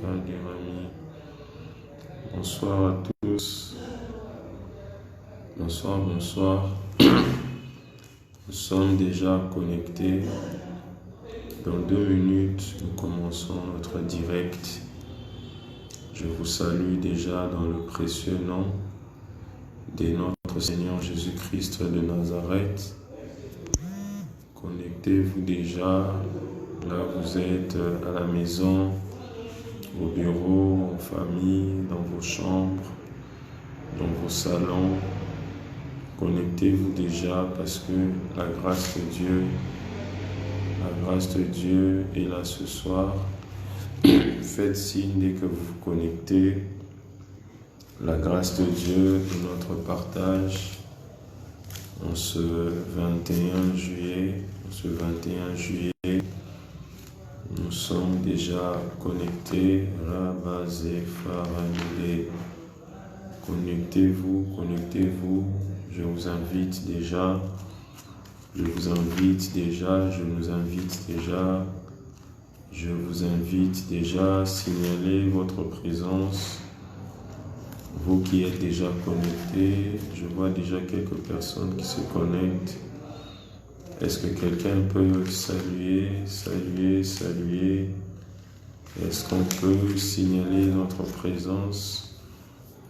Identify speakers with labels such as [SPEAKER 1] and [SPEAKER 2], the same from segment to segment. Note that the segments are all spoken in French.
[SPEAKER 1] Adérami. Bonsoir à tous. Bonsoir. Nous sommes déjà connectés. Dans 2 minutes, nous commençons notre direct. Je vous salue déjà dans le précieux nom de notre Seigneur Jésus-Christ de Nazareth. Connectez-vous déjà. Là, vous êtes à la maison, au bureau, en famille, dans vos chambres, dans vos salons. Connectez-vous déjà parce que la grâce de Dieu est là ce soir. Faites signe dès que vous vous connectez. La grâce de Dieu est notre partage en ce 21 juillet. Nous sommes déjà connectés. Rabazé Faranile. Connectez-vous. Je vous invite déjà à signaler votre présence. Vous qui êtes déjà connectés, je vois déjà quelques personnes qui se connectent. Est-ce que quelqu'un peut saluer? Est-ce qu'on peut signaler notre présence?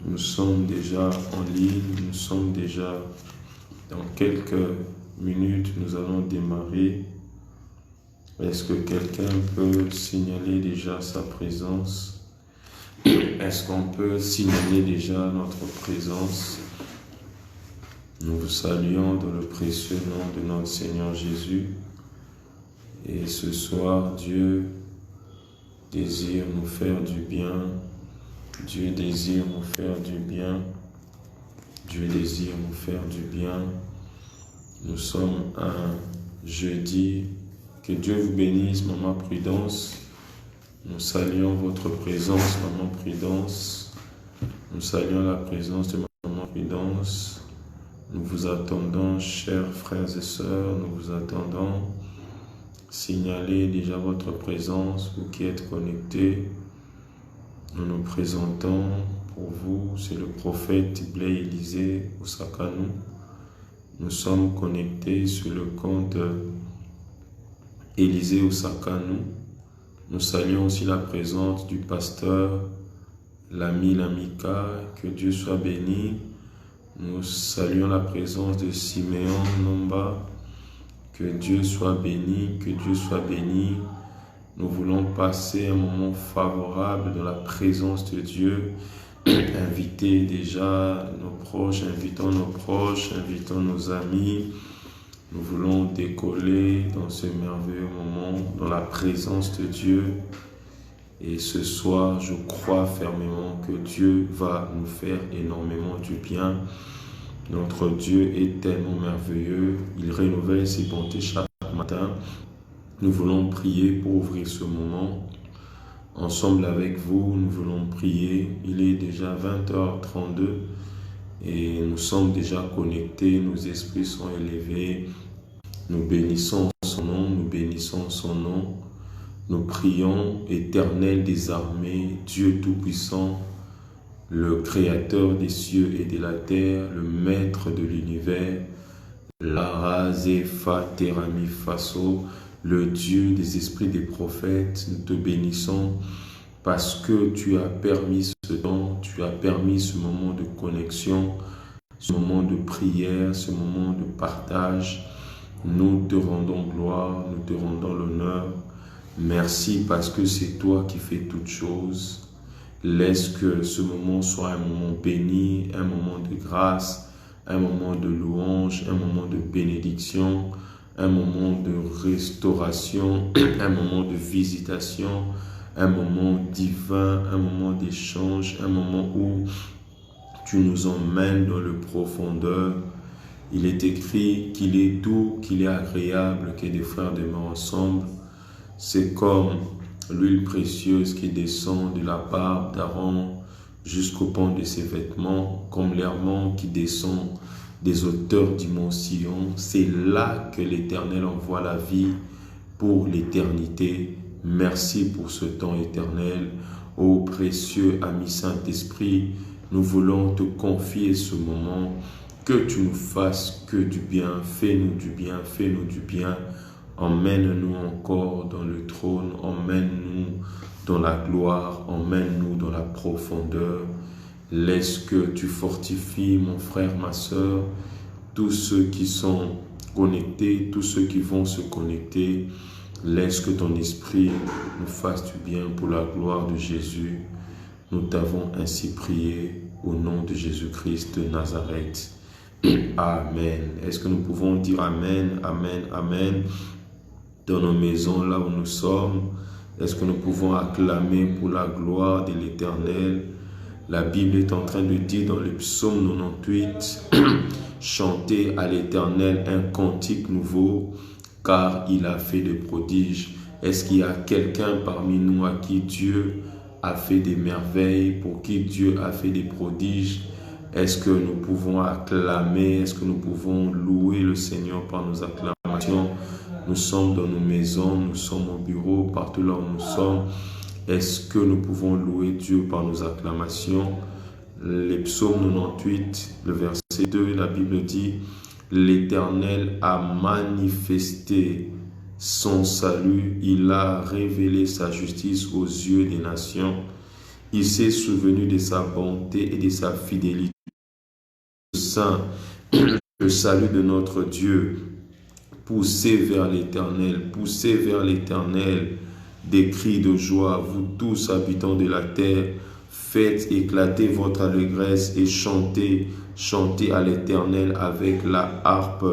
[SPEAKER 1] Nous sommes déjà en ligne, nous sommes déjà dans quelques minutes, nous allons démarrer. Est-ce que quelqu'un peut signaler déjà sa présence? Est-ce qu'on peut signaler déjà notre présence? Nous vous saluons dans le précieux nom de notre Seigneur Jésus. Et ce soir, Dieu désire nous faire du bien. Nous sommes un jeudi. Que Dieu vous bénisse, Maman Prudence. Nous saluons votre présence, Maman Prudence. Nous saluons la présence de Maman Prudence. Nous vous attendons, chers frères et sœurs, nous vous attendons. Signalez déjà votre présence, vous qui êtes connectés. Nous nous présentons pour vous, c'est le prophète Blé Élysée Osakanou. Nous sommes connectés sur le compte Élysée Osakanou. Nous saluons aussi la présence du pasteur Lami Lamika, que Dieu soit béni. Nous saluons la présence de Siméon Nomba, que Dieu soit béni. Nous voulons passer un moment favorable dans la présence de Dieu. Invitez déjà nos proches, invitons nos amis. Nous voulons décoller dans ce merveilleux moment, dans la présence de Dieu. Et ce soir, je crois fermement que Dieu va nous faire énormément du bien. Notre Dieu est tellement merveilleux. Il renouvelle ses bontés chaque matin. Nous voulons prier pour ouvrir ce moment. Ensemble avec vous, nous voulons prier. Il est déjà 20h32 et nous sommes déjà connectés. Nos esprits sont élevés. Nous bénissons son nom. Nous prions, Éternel des armées, Dieu Tout-Puissant, le Créateur des cieux et de la terre, le Maître de l'univers, Larazé Faterami Faso, le Dieu des esprits des prophètes. Nous te bénissons parce que tu as permis ce temps, tu as permis ce moment de connexion, ce moment de prière, ce moment de partage. Nous te rendons gloire, nous te rendons l'honneur. Merci parce que c'est toi qui fais toutes choses. Laisse que ce moment soit un moment béni, un moment de grâce, un moment de louange, un moment de bénédiction, un moment de restauration, un moment de visitation, un moment divin, un moment d'échange, un moment où tu nous emmènes dans le profondeur. Il est écrit qu'il est doux, qu'il est agréable que des frères demeurent ensemble. C'est comme l'huile précieuse qui descend de la barbe d'Aaron jusqu'au pan de ses vêtements, comme l'hermon qui descend des hauteurs du mont Sion. C'est là que l'Éternel envoie la vie pour l'éternité. Merci pour ce temps éternel. Ô précieux ami Saint-Esprit, nous voulons te confier ce moment. Que tu nous fasses que du bien. Fais-nous du bien, fais-nous du bien. Emmène-nous encore dans le trône. Emmène-nous dans la gloire. Emmène-nous dans la profondeur. Laisse que tu fortifies mon frère, ma soeur, tous ceux qui sont connectés, tous ceux qui vont se connecter. Laisse que ton esprit nous fasse du bien pour la gloire de Jésus. Nous t'avons ainsi prié au nom de Jésus-Christ de Nazareth. Amen. Est-ce que nous pouvons dire Amen, Amen, Amen dans nos maisons, là où nous sommes? Est-ce que nous pouvons acclamer pour la gloire de l'Éternel? La Bible est en train de dire dans le psaume 98, chantez à l'Éternel un cantique nouveau, car il a fait des prodiges. Est-ce qu'il y a quelqu'un parmi nous à qui Dieu a fait des merveilles, pour qui Dieu a fait des prodiges? Est-ce que nous pouvons acclamer? Est-ce que nous pouvons louer le Seigneur par nos acclamations? Nous sommes dans nos maisons, nous sommes au bureau, partout là où nous sommes. Est-ce que nous pouvons louer Dieu par nos acclamations? Les psaumes 98, le verset 2, la Bible dit « L'Éternel a manifesté son salut, il a révélé sa justice aux yeux des nations. Il s'est souvenu de sa bonté et de sa fidélité. Saint, le salut de notre Dieu, poussez vers l'Éternel, des cris de joie, vous tous habitants de la terre, faites éclater votre allégresse et chantez, chantez à l'Éternel avec la harpe,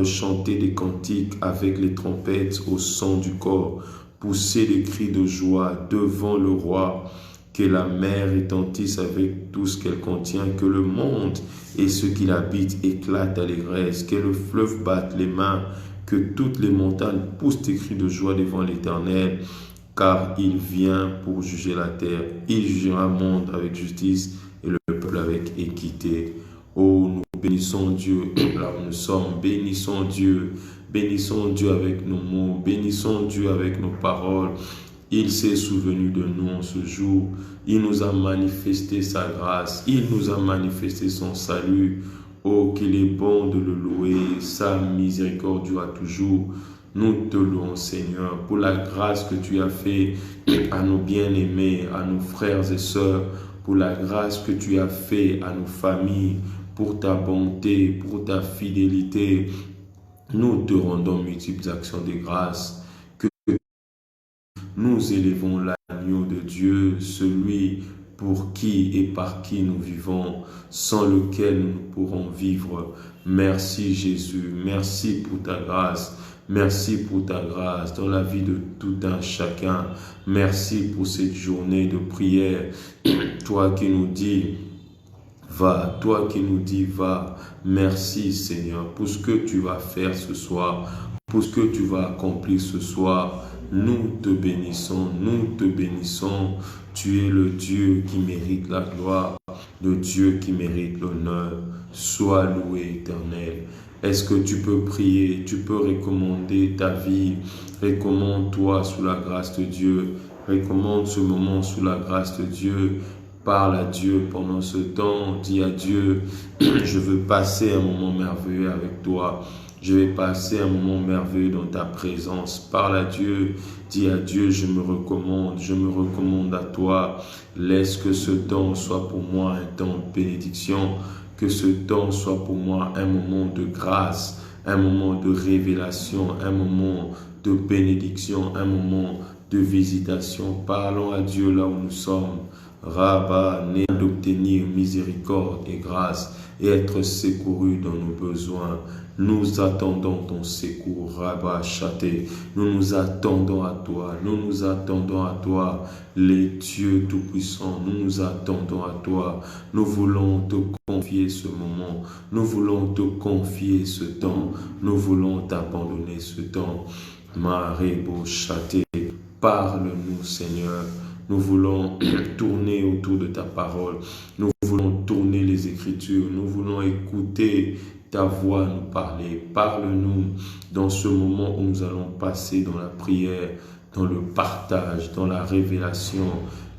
[SPEAKER 1] chantez des cantiques avec les trompettes au son du corps, poussez des cris de joie devant le roi, que la mer retentisse avec tout ce qu'elle contient, que le monde et ceux qui l'habitent éclatent d'allégresse, que le fleuve batte les mains, que toutes les montagnes poussent des cris de joie devant l'Éternel, car il vient pour juger la terre. Il jugera le monde avec justice et le peuple avec équité. Oh, nous bénissons Dieu là où nous sommes, bénissons Dieu avec nos mots, bénissons Dieu avec nos paroles. Il s'est souvenu de nous en ce jour, il nous a manifesté sa grâce, il nous a manifesté son salut. Oh, qu'il est bon de le louer, sa miséricorde durera toujours. Nous te louons, Seigneur, pour la grâce que tu as fait à nos bien-aimés, à nos frères et sœurs, pour la grâce que tu as fait à nos familles, pour ta bonté, pour ta fidélité. Nous te rendons multiples actions de grâce. Que nous élevons l'agneau de Dieu, celui pour qui et par qui nous vivons, sans lequel nous pourrons vivre. Merci Jésus, merci pour ta grâce. Merci pour ta grâce dans la vie de tout un chacun. Merci pour cette journée de prière. Toi qui nous dis, va, toi qui nous dis, va. Merci Seigneur pour ce que tu vas faire ce soir, pour ce que tu vas accomplir ce soir. Nous te bénissons, nous te bénissons. Tu es le Dieu qui mérite la gloire, le Dieu qui mérite l'honneur. Sois loué, Éternel. Est-ce que tu peux prier, tu peux recommander ta vie, recommande-toi sous la grâce de Dieu, recommande ce moment sous la grâce de Dieu, parle à Dieu pendant ce temps, dis à Dieu, je veux passer un moment merveilleux avec toi, je vais passer un moment merveilleux dans ta présence, parle à Dieu, dis à Dieu, je me recommande à toi, laisse que ce temps soit pour moi un temps de bénédiction, que ce temps soit pour moi un moment de grâce, un moment de révélation, un moment de bénédiction, un moment de visitation. Parlons à Dieu là où nous sommes. Rabba, né d'obtenir miséricorde et grâce et être secouru dans nos besoins. Nous attendons ton secours, Rabba Chaté. Nous nous attendons à toi. Nous nous attendons à toi, les dieux tout-puissants. Nous nous attendons à toi. Nous voulons te confier ce moment. Nous voulons te confier ce temps. Nous voulons t'abandonner ce temps. Marebo Chaté, parle-nous, Seigneur. Nous voulons tourner autour de ta parole. Nous voulons tourner les Écritures. Nous voulons écouter ta voix nous parler. Parle-nous dans ce moment où nous allons passer dans la prière, dans le partage, dans la révélation.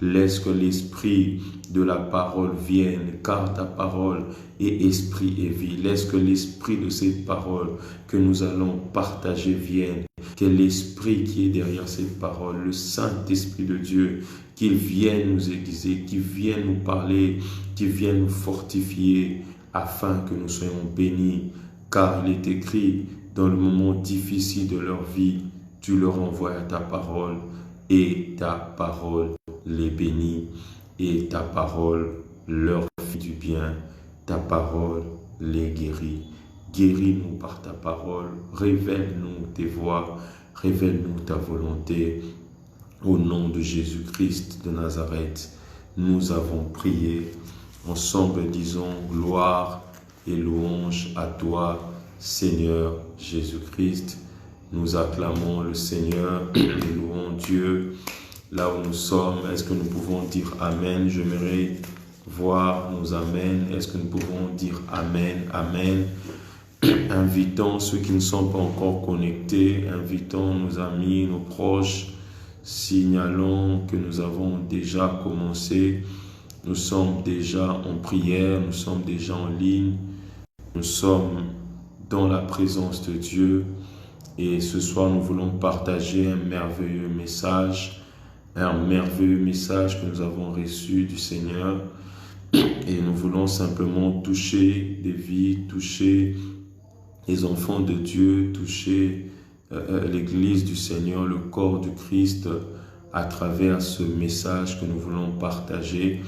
[SPEAKER 1] Laisse que l'esprit de la parole vienne, car ta parole est esprit et vie. Laisse que l'esprit de cette parole que nous allons partager vienne. Que l'esprit qui est derrière cette parole, le Saint-Esprit de Dieu, qu'il vienne nous aiguiser, qu'il vienne nous parler, qu'il vienne nous fortifier, afin que nous soyons bénis. Car il est écrit, dans le moment difficile de leur vie, tu leur envoies ta parole, et ta parole les bénit, et ta parole leur fait du bien, ta parole les guérit. Guéris-nous par ta parole, révèle-nous tes voies, révèle-nous ta volonté. Au nom de Jésus-Christ de Nazareth, nous avons prié. Ensemble, disons gloire et louange à toi, Seigneur Jésus-Christ. Nous acclamons le Seigneur et louons Dieu. Là où nous sommes, est-ce que nous pouvons dire Amen? J'aimerais voir nos Amen. Est-ce que nous pouvons dire Amen? Amen. Invitons ceux qui ne sont pas encore connectés, invitons nos amis, nos proches, signalons que nous avons déjà commencé, nous sommes déjà en prière, nous sommes déjà en ligne, nous sommes dans la présence de Dieu et ce soir nous voulons partager un merveilleux message que nous avons reçu du Seigneur et nous voulons simplement toucher des vies, toucher les enfants de Dieu, toucher l'Église du Seigneur, le corps du Christ, à travers ce message que nous voulons partager.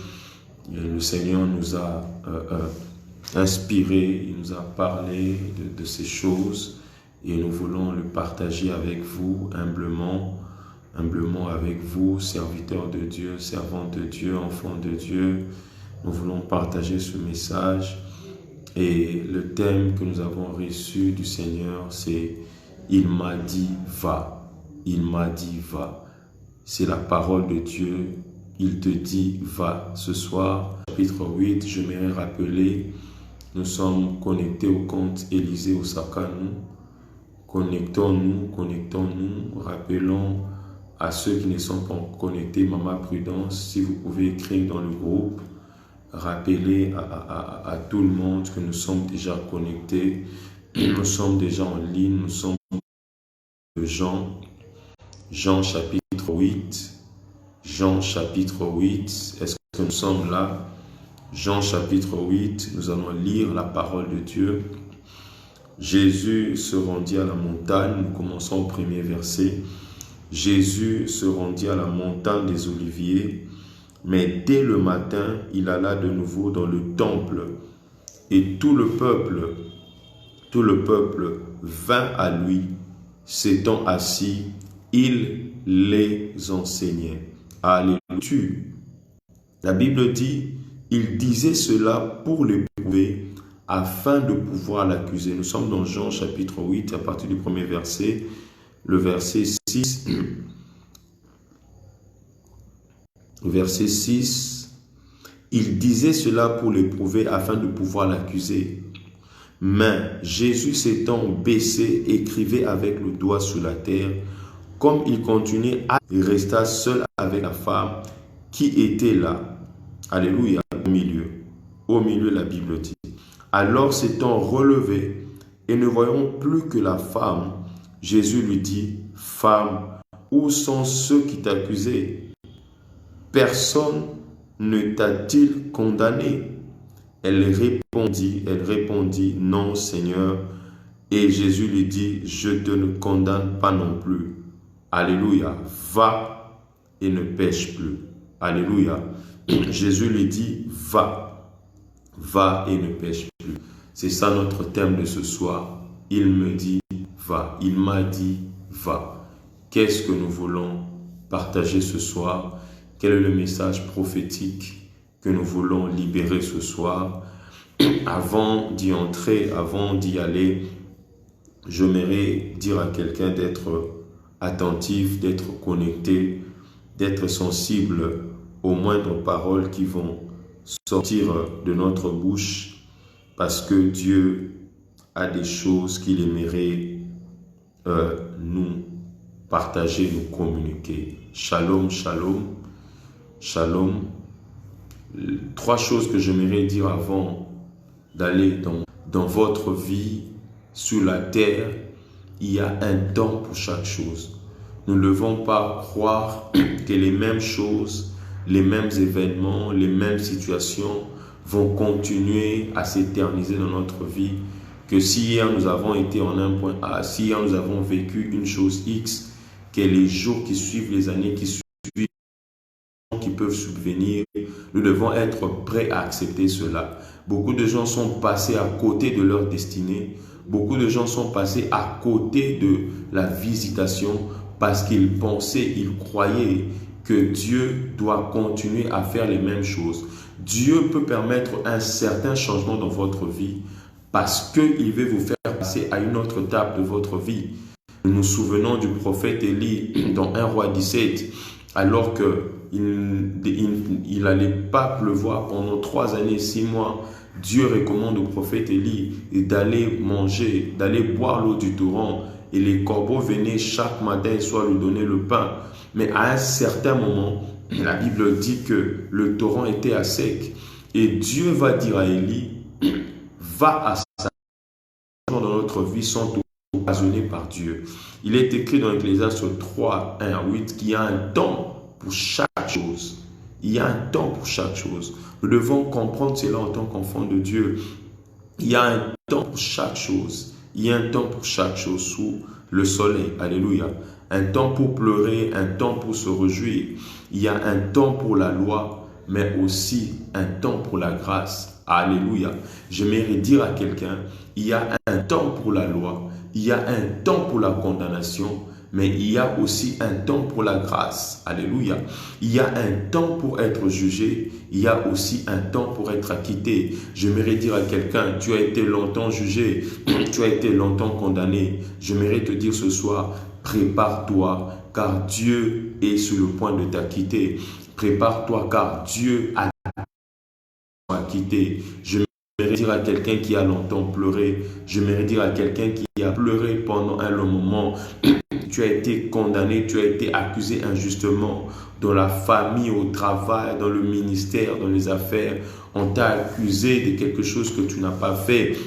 [SPEAKER 1] Et le Seigneur nous a inspiré, il nous a parlé de ces choses et nous voulons le partager avec vous humblement avec vous, serviteurs de Dieu, servantes de Dieu, enfants de Dieu. Nous voulons partager ce message. Et le thème que nous avons reçu du Seigneur, c'est « Il m'a dit, va ». Il m'a dit, va. C'est la parole de Dieu. Il te dit, va. Ce soir, chapitre 8, je m'aimerais rappeler, nous sommes connectés au compte Élisée Osakanou. Connectons-nous. Rappelons à ceux qui ne sont pas connectés, Maman Prudence, si vous pouvez écrire dans le groupe, rappelez à tout le monde que nous sommes déjà connectés, nous sommes déjà en ligne, nous sommes de Jean chapitre 8, est-ce que nous sommes là? Jean chapitre 8, nous allons lire la parole de Dieu. Jésus se rendit à la montagne, nous commençons au premier verset. Jésus se rendit à la montagne des Oliviers, mais dès le matin, il alla de nouveau dans le temple et tout le peuple vint à lui. S'étant assis, il les enseignait. Alléluia. La Bible dit, il disait cela pour l'éprouver afin de pouvoir l'accuser. Nous sommes dans Jean chapitre 8 à partir du premier verset, le verset 6. Verset 6, il disait cela pour l'éprouver afin de pouvoir l'accuser. Mais Jésus s'étant baissé, écrivait avec le doigt sur la terre. Comme il continuait, il resta seul avec la femme qui était là. Alléluia, au milieu. Au milieu, la Bible dit. Alors s'étant relevé et ne voyant plus que la femme, Jésus lui dit, « Femme, où sont ceux qui t'accusaient ? Personne ne t'a-t-il condamné? » Elle répondit, « Non, Seigneur. » Et Jésus lui dit, « Je te ne condamne pas non plus. » Alléluia. Va et ne pêche plus. Alléluia. Jésus lui dit, va et ne pêche plus. C'est ça notre thème de ce soir. Il me dit, va. Il m'a dit, va. Qu'est-ce que nous voulons partager ce soir? Quel est le message prophétique que nous voulons libérer ce soir? Avant d'y entrer, avant d'y aller, j'aimerais dire à quelqu'un d'être attentif, d'être connecté, d'être sensible aux moindres paroles qui vont sortir de notre bouche, parce que Dieu a des choses qu'il aimerait nous partager, nous communiquer. Shalom, shalom, shalom. 3 choses que j'aimerais dire avant d'aller dans votre vie sur la terre. Il y a un temps pour chaque chose. Nous ne devons pas croire que les mêmes choses, les mêmes événements, les mêmes situations vont continuer à s'éterniser dans notre vie. Que si hier nous avons été en un point A, si hier nous avons vécu une chose X, que les jours qui suivent, les années qui suivent, qui peuvent subvenir, nous devons être prêts à accepter cela. Beaucoup de gens sont passés à côté de leur destinée. Beaucoup de gens sont passés à côté de la visitation parce qu'ils pensaient, ils croyaient que Dieu doit continuer à faire les mêmes choses. Dieu peut permettre un certain changement dans votre vie parce qu'il veut vous faire passer à une autre étape de votre vie. Nous nous souvenons du prophète Élie dans 1 Roi 17, alors qu'il n'allait pas pleuvoir pendant 3 années, 6 mois. Dieu recommande au prophète Élie d'aller manger, d'aller boire l'eau du torrent. Et les corbeaux venaient chaque matin et soir lui donner le pain. Mais à un certain moment, la Bible dit que le torrent était à sec. Et Dieu va dire à Élie, va à sa dans notre vie sont occasionnés par Dieu. Il est écrit dans Ecclésiaste 3, 1 à 8 qu'il y a un temps pour chaque chose. Il y a un temps pour chaque chose. Nous devons comprendre cela en tant qu'enfants de Dieu. Il y a un temps pour chaque chose. Il y a un temps pour chaque chose sous le soleil. Alléluia. Un temps pour pleurer, un temps pour se réjouir. Il y a un temps pour la loi, mais aussi un temps pour la grâce. Alléluia. J'aimerais dire à quelqu'un, il y a un temps pour la loi, il y a un temps pour la condamnation, mais il y a aussi un temps pour la grâce. Alléluia. Il y a un temps pour être jugé, il y a aussi un temps pour être acquitté. J'aimerais dire à quelqu'un, tu as été longtemps jugé, tu as été longtemps condamné. J'aimerais te dire ce soir, prépare-toi, car Dieu est sur le point de t'acquitter. Prépare-toi, car Dieu a acquitté. J'aimerais dire à quelqu'un qui a longtemps pleuré, j'aimerais dire à quelqu'un qui a pleuré pendant un long moment, tu as été condamné, tu as été accusé injustement dans la famille, au travail, dans le ministère, dans les affaires. On t'a accusé de quelque chose que tu n'as pas fait.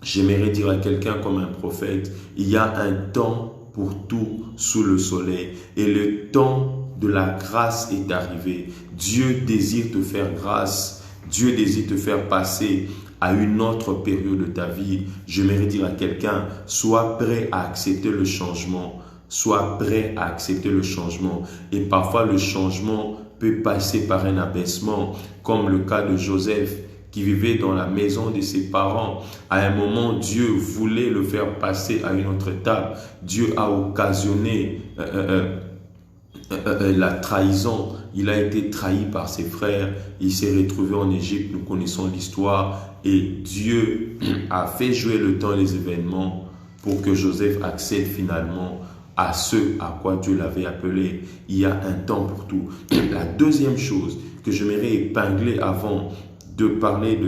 [SPEAKER 1] J'aimerais dire à quelqu'un comme un prophète, il y a un temps pour tout sous le soleil et le temps de la grâce est arrivé. Dieu désire te faire grâce. Dieu désire te faire passer à une autre période de ta vie. J'aimerais dire à quelqu'un, sois prêt à accepter le changement. Sois prêt à accepter le changement. Et parfois, le changement peut passer par un abaissement, comme le cas de Joseph, qui vivait dans la maison de ses parents. À un moment, Dieu voulait le faire passer à une autre étape. Dieu a occasionné la trahison. Il a été trahi par ses frères. Il s'est retrouvé en Égypte. Nous connaissons l'histoire. Et Dieu a fait jouer le temps et les événements pour que Joseph accède finalement à ce à quoi Dieu l'avait appelé. Il y a un temps pour tout. La deuxième chose que j'aimerais épingler avant de parler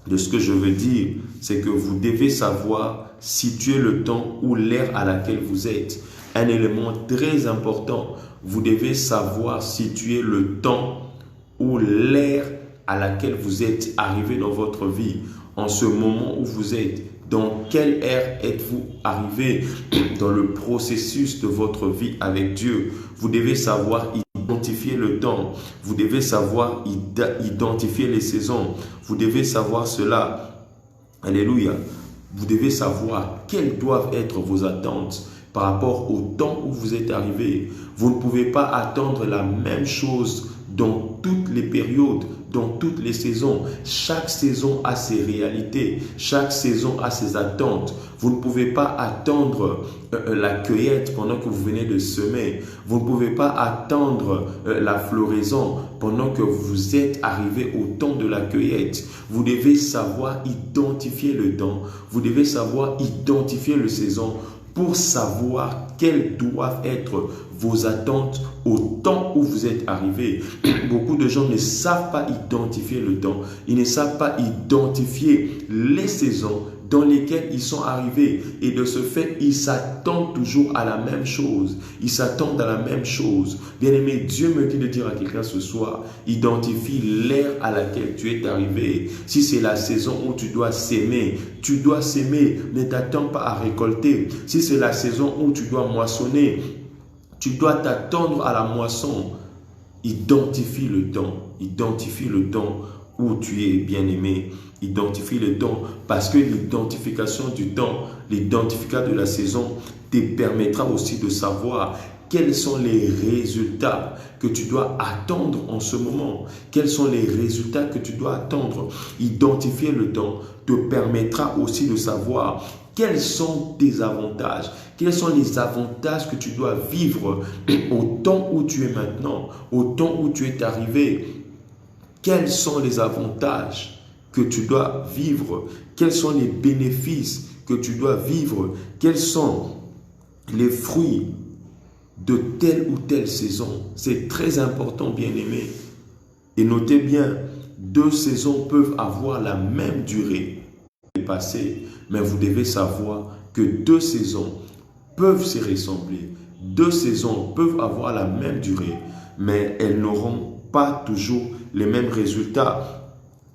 [SPEAKER 1] de ce que je veux dire, c'est que vous devez savoir situer le temps ou l'ère à laquelle vous êtes. Un élément très important, vous devez savoir situer le temps ou l'ère à laquelle vous êtes arrivé dans votre vie. En ce moment où vous êtes, dans quelle ère êtes-vous arrivé dans le processus de votre vie avec Dieu? Vous devez savoir identifier le temps. Vous devez savoir identifier les saisons. Vous devez savoir cela. Alléluia. Vous devez savoir quelles doivent être vos attentes par rapport au temps où vous êtes arrivé. Vous ne pouvez pas attendre la même chose dans toutes les périodes, dans toutes les saisons. Chaque saison a ses réalités, chaque saison a ses attentes. Vous ne pouvez pas attendre la cueillette pendant que vous venez de semer. Vous ne pouvez pas attendre la floraison pendant que vous êtes arrivé au temps de la cueillette. Vous devez savoir identifier le temps. Vous devez savoir identifier la saison pour savoir quelles doivent être vos attentes au temps où vous êtes arrivé. Beaucoup de gens ne savent pas identifier le temps. Ils ne savent pas identifier les saisons dans lesquels ils sont arrivés. Et de ce fait, ils s'attendent toujours à la même chose. Ils s'attendent à la même chose. Bien-aimé, Dieu me dit de dire à quelqu'un ce soir, identifie l'ère à laquelle tu es arrivé. Si c'est la saison où tu dois s'aimer, ne t'attends pas à récolter. Si c'est la saison où tu dois moissonner, tu dois t'attendre à la moisson. Identifie le temps où tu es bien-aimé. Identifie le temps, parce que l'identification du temps, l'identification de la saison te permettra aussi de savoir quels sont les résultats que tu dois attendre en ce moment. Quels sont les résultats que tu dois attendre. Identifier le temps te permettra aussi de savoir quels sont tes avantages. Quels sont les avantages que tu dois vivre au temps où tu es maintenant, au temps où tu es arrivé. Quels sont les avantages que tu dois vivre? Quels sont les bénéfices que tu dois vivre? Quels sont les fruits de telle ou telle saison? C'est très important, bien-aimé. Et notez bien, 2 saisons peuvent avoir la même durée passée, mais vous devez savoir que 2 saisons peuvent se ressembler. 2 saisons peuvent avoir la même durée, mais elles n'auront pas toujours les mêmes résultats.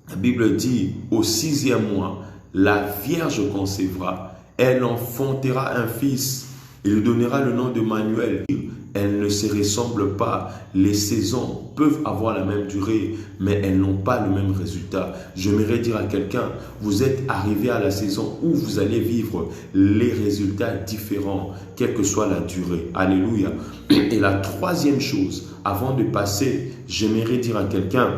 [SPEAKER 1] La Bible dit, au 6e mois, la Vierge concevra, elle enfantera un fils, il lui donnera le nom de Manuel. Elles ne se ressemblent pas. Les saisons peuvent avoir la même durée, mais elles n'ont pas le même résultat. J'aimerais dire à quelqu'un, vous êtes arrivé à la saison où vous allez vivre les résultats différents, quelle que soit la durée. Alléluia. Et la 3e chose, avant de passer, j'aimerais dire à quelqu'un,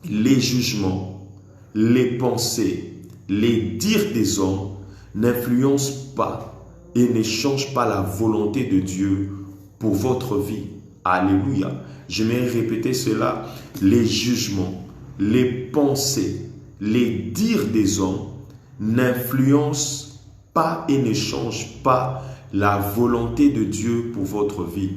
[SPEAKER 1] les jugements, les pensées, les dires des hommes n'influencent pas et ne changent pas la volonté de Dieu pour votre vie. Alléluia. Je vais répéter cela. Les jugements, les pensées, les dires des hommes n'influencent pas et ne changent pas la volonté de Dieu pour votre vie.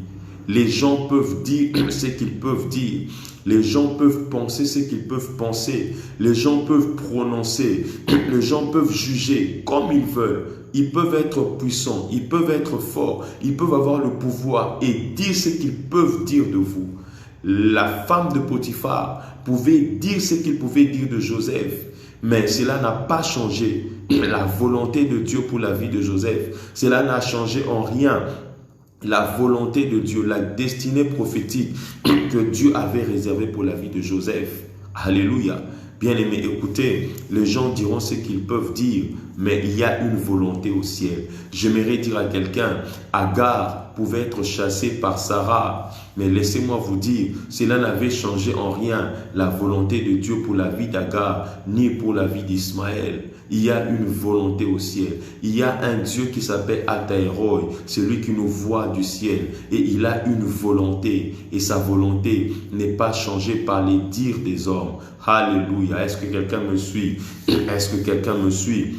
[SPEAKER 1] Les gens peuvent dire ce qu'ils peuvent dire. Les gens peuvent penser ce qu'ils peuvent penser. Les gens peuvent prononcer. Les gens peuvent juger comme ils veulent. Ils peuvent être puissants. Ils peuvent être forts. Ils peuvent avoir le pouvoir et dire ce qu'ils peuvent dire de vous. La femme de Potiphar pouvait dire ce qu'il pouvait dire de Joseph. Mais cela n'a pas changé la volonté de Dieu pour la vie de Joseph. Cela n'a changé en rien la volonté de Dieu, la destinée prophétique que Dieu avait réservée pour la vie de Joseph. Alléluia. Bien-aimés, écoutez, les gens diront ce qu'ils peuvent dire, mais il y a une volonté au ciel. J'aimerais dire à quelqu'un, Agar pouvait être chassée par Sarah, mais laissez-moi vous dire, cela n'avait changé en rien la volonté de Dieu pour la vie d'Agar, ni pour la vie d'Ismaël. Il y a une volonté au ciel. Il y a un Dieu qui s'appelle Ataeroi, celui qui nous voit du ciel. Et il a une volonté. Et sa volonté n'est pas changée par les dires des hommes. Alléluia. Est-ce que quelqu'un me suit? Est-ce que quelqu'un me suit?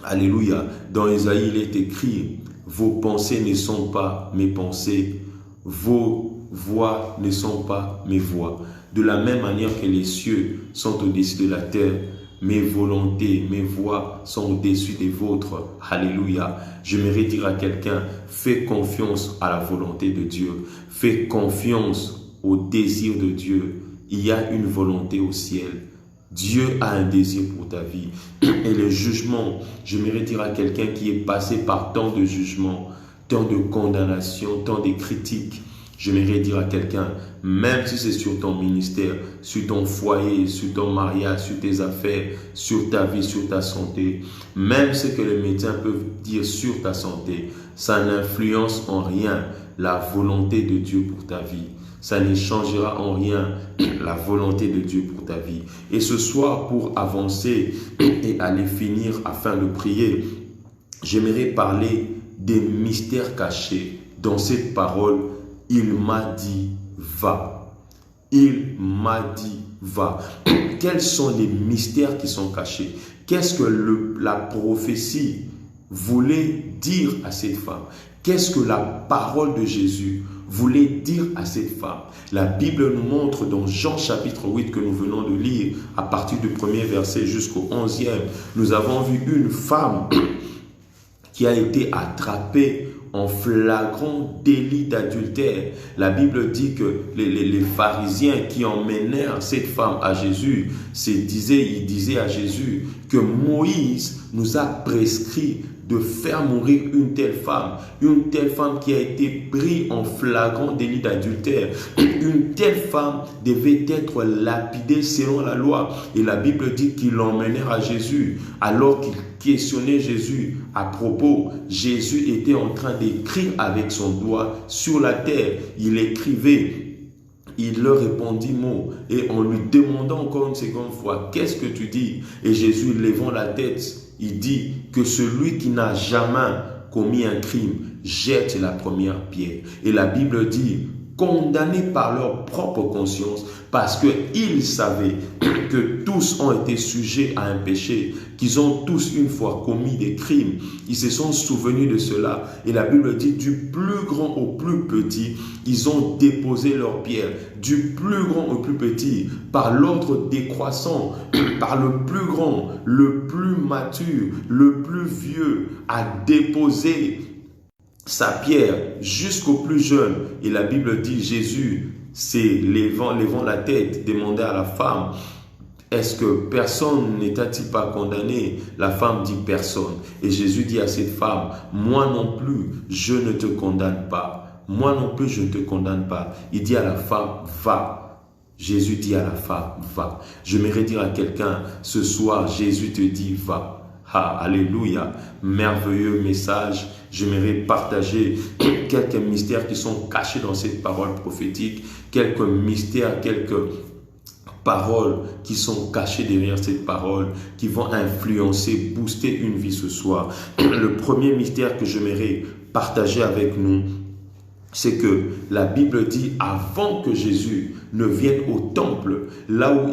[SPEAKER 1] Alléluia. Dans Isaïe, il est écrit, vos pensées ne sont pas mes pensées. Vos voix ne sont pas mes voix. De la même manière que les cieux sont au-dessus de la terre, mes volontés, mes voix sont au-dessus des vôtres. Alléluia. J'aimerais dire à quelqu'un, fais confiance à la volonté de Dieu. Fais confiance au désir de Dieu. Il y a une volonté au ciel. Dieu a un désir pour ta vie. Et le jugement, j'aimerais dire à quelqu'un qui est passé par tant de jugements, tant de condamnations, tant de critiques. J'aimerais dire à quelqu'un, même si c'est sur ton ministère, sur ton foyer, sur ton mariage, sur tes affaires, sur ta vie, sur ta santé, même ce que les médecins peuvent dire sur ta santé, ça n'influence en rien la volonté de Dieu pour ta vie. Ça ne changera en rien la volonté de Dieu pour ta vie. Et ce soir, pour avancer et aller finir afin de prier, j'aimerais parler des mystères cachés dans cette parole. Il m'a dit, va. Il m'a dit, va. Quels sont les mystères qui sont cachés? Qu'est-ce que la prophétie voulait dire à cette femme? Qu'est-ce que la parole de Jésus voulait dire à cette femme? La Bible nous montre dans Jean chapitre 8 que nous venons de lire, à partir du premier verset jusqu'au 11e, nous avons vu une femme qui a été attrapée en flagrant délit d'adultère. La Bible dit que les pharisiens qui emmenèrent cette femme à Jésus, ils disaient à Jésus que Moïse nous a prescrit de faire mourir une telle femme qui a été prise en flagrant délit d'adultère. Une telle femme devait être lapidée selon la loi. Et la Bible dit qu'ils l'emmenèrent à Jésus. Alors qu'ils questionnaient Jésus à propos, Jésus était en train d'écrire avec son doigt sur la terre. Il écrivait. Il leur répondit mot et en lui demandant encore une seconde fois, qu'est-ce que tu dis? Et Jésus, levant la tête, il dit que celui qui n'a jamais commis un crime jette la première pierre. Et la Bible dit, condamnés par leur propre conscience, parce qu'ils savaient que tous ont été sujets à un péché, qu'ils ont tous une fois commis des crimes. Ils se sont souvenus de cela. Et la Bible dit, du plus grand au plus petit, ils ont déposé leur pierre. Du plus grand au plus petit, par l'ordre décroissant, par le plus grand, le plus mature, le plus vieux, a déposé sa pierre jusqu'au plus jeune. Et la Bible dit, Jésus, levant la tête, demandait à la femme, est-ce que personne n'était-il pas condamné? La femme dit personne. Et Jésus dit à cette femme, moi non plus, je ne te condamne pas. Moi non plus, je ne te condamne pas. Il dit à la femme, va. Jésus dit à la femme, va. J'aimerais dire à quelqu'un, ce soir, Jésus te dit, va. Ah, alléluia, merveilleux message. J'aimerais partager quelques mystères qui sont cachés dans cette parole prophétique, quelques mystères, quelques paroles qui sont cachées derrière cette parole, qui vont influencer, booster une vie ce soir. Le premier mystère que j'aimerais partager avec nous, c'est que la Bible dit, avant que Jésus ne vienne au temple, là où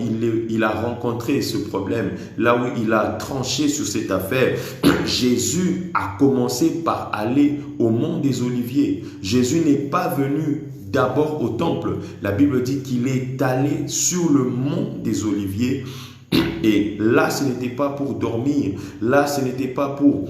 [SPEAKER 1] il a rencontré ce problème, là où il a tranché sur cette affaire, Jésus a commencé par aller au mont des Oliviers. Jésus n'est pas venu d'abord au temple. La Bible dit qu'il est allé sur le mont des Oliviers. Et là, ce n'était pas pour dormir. Là, ce n'était pas pour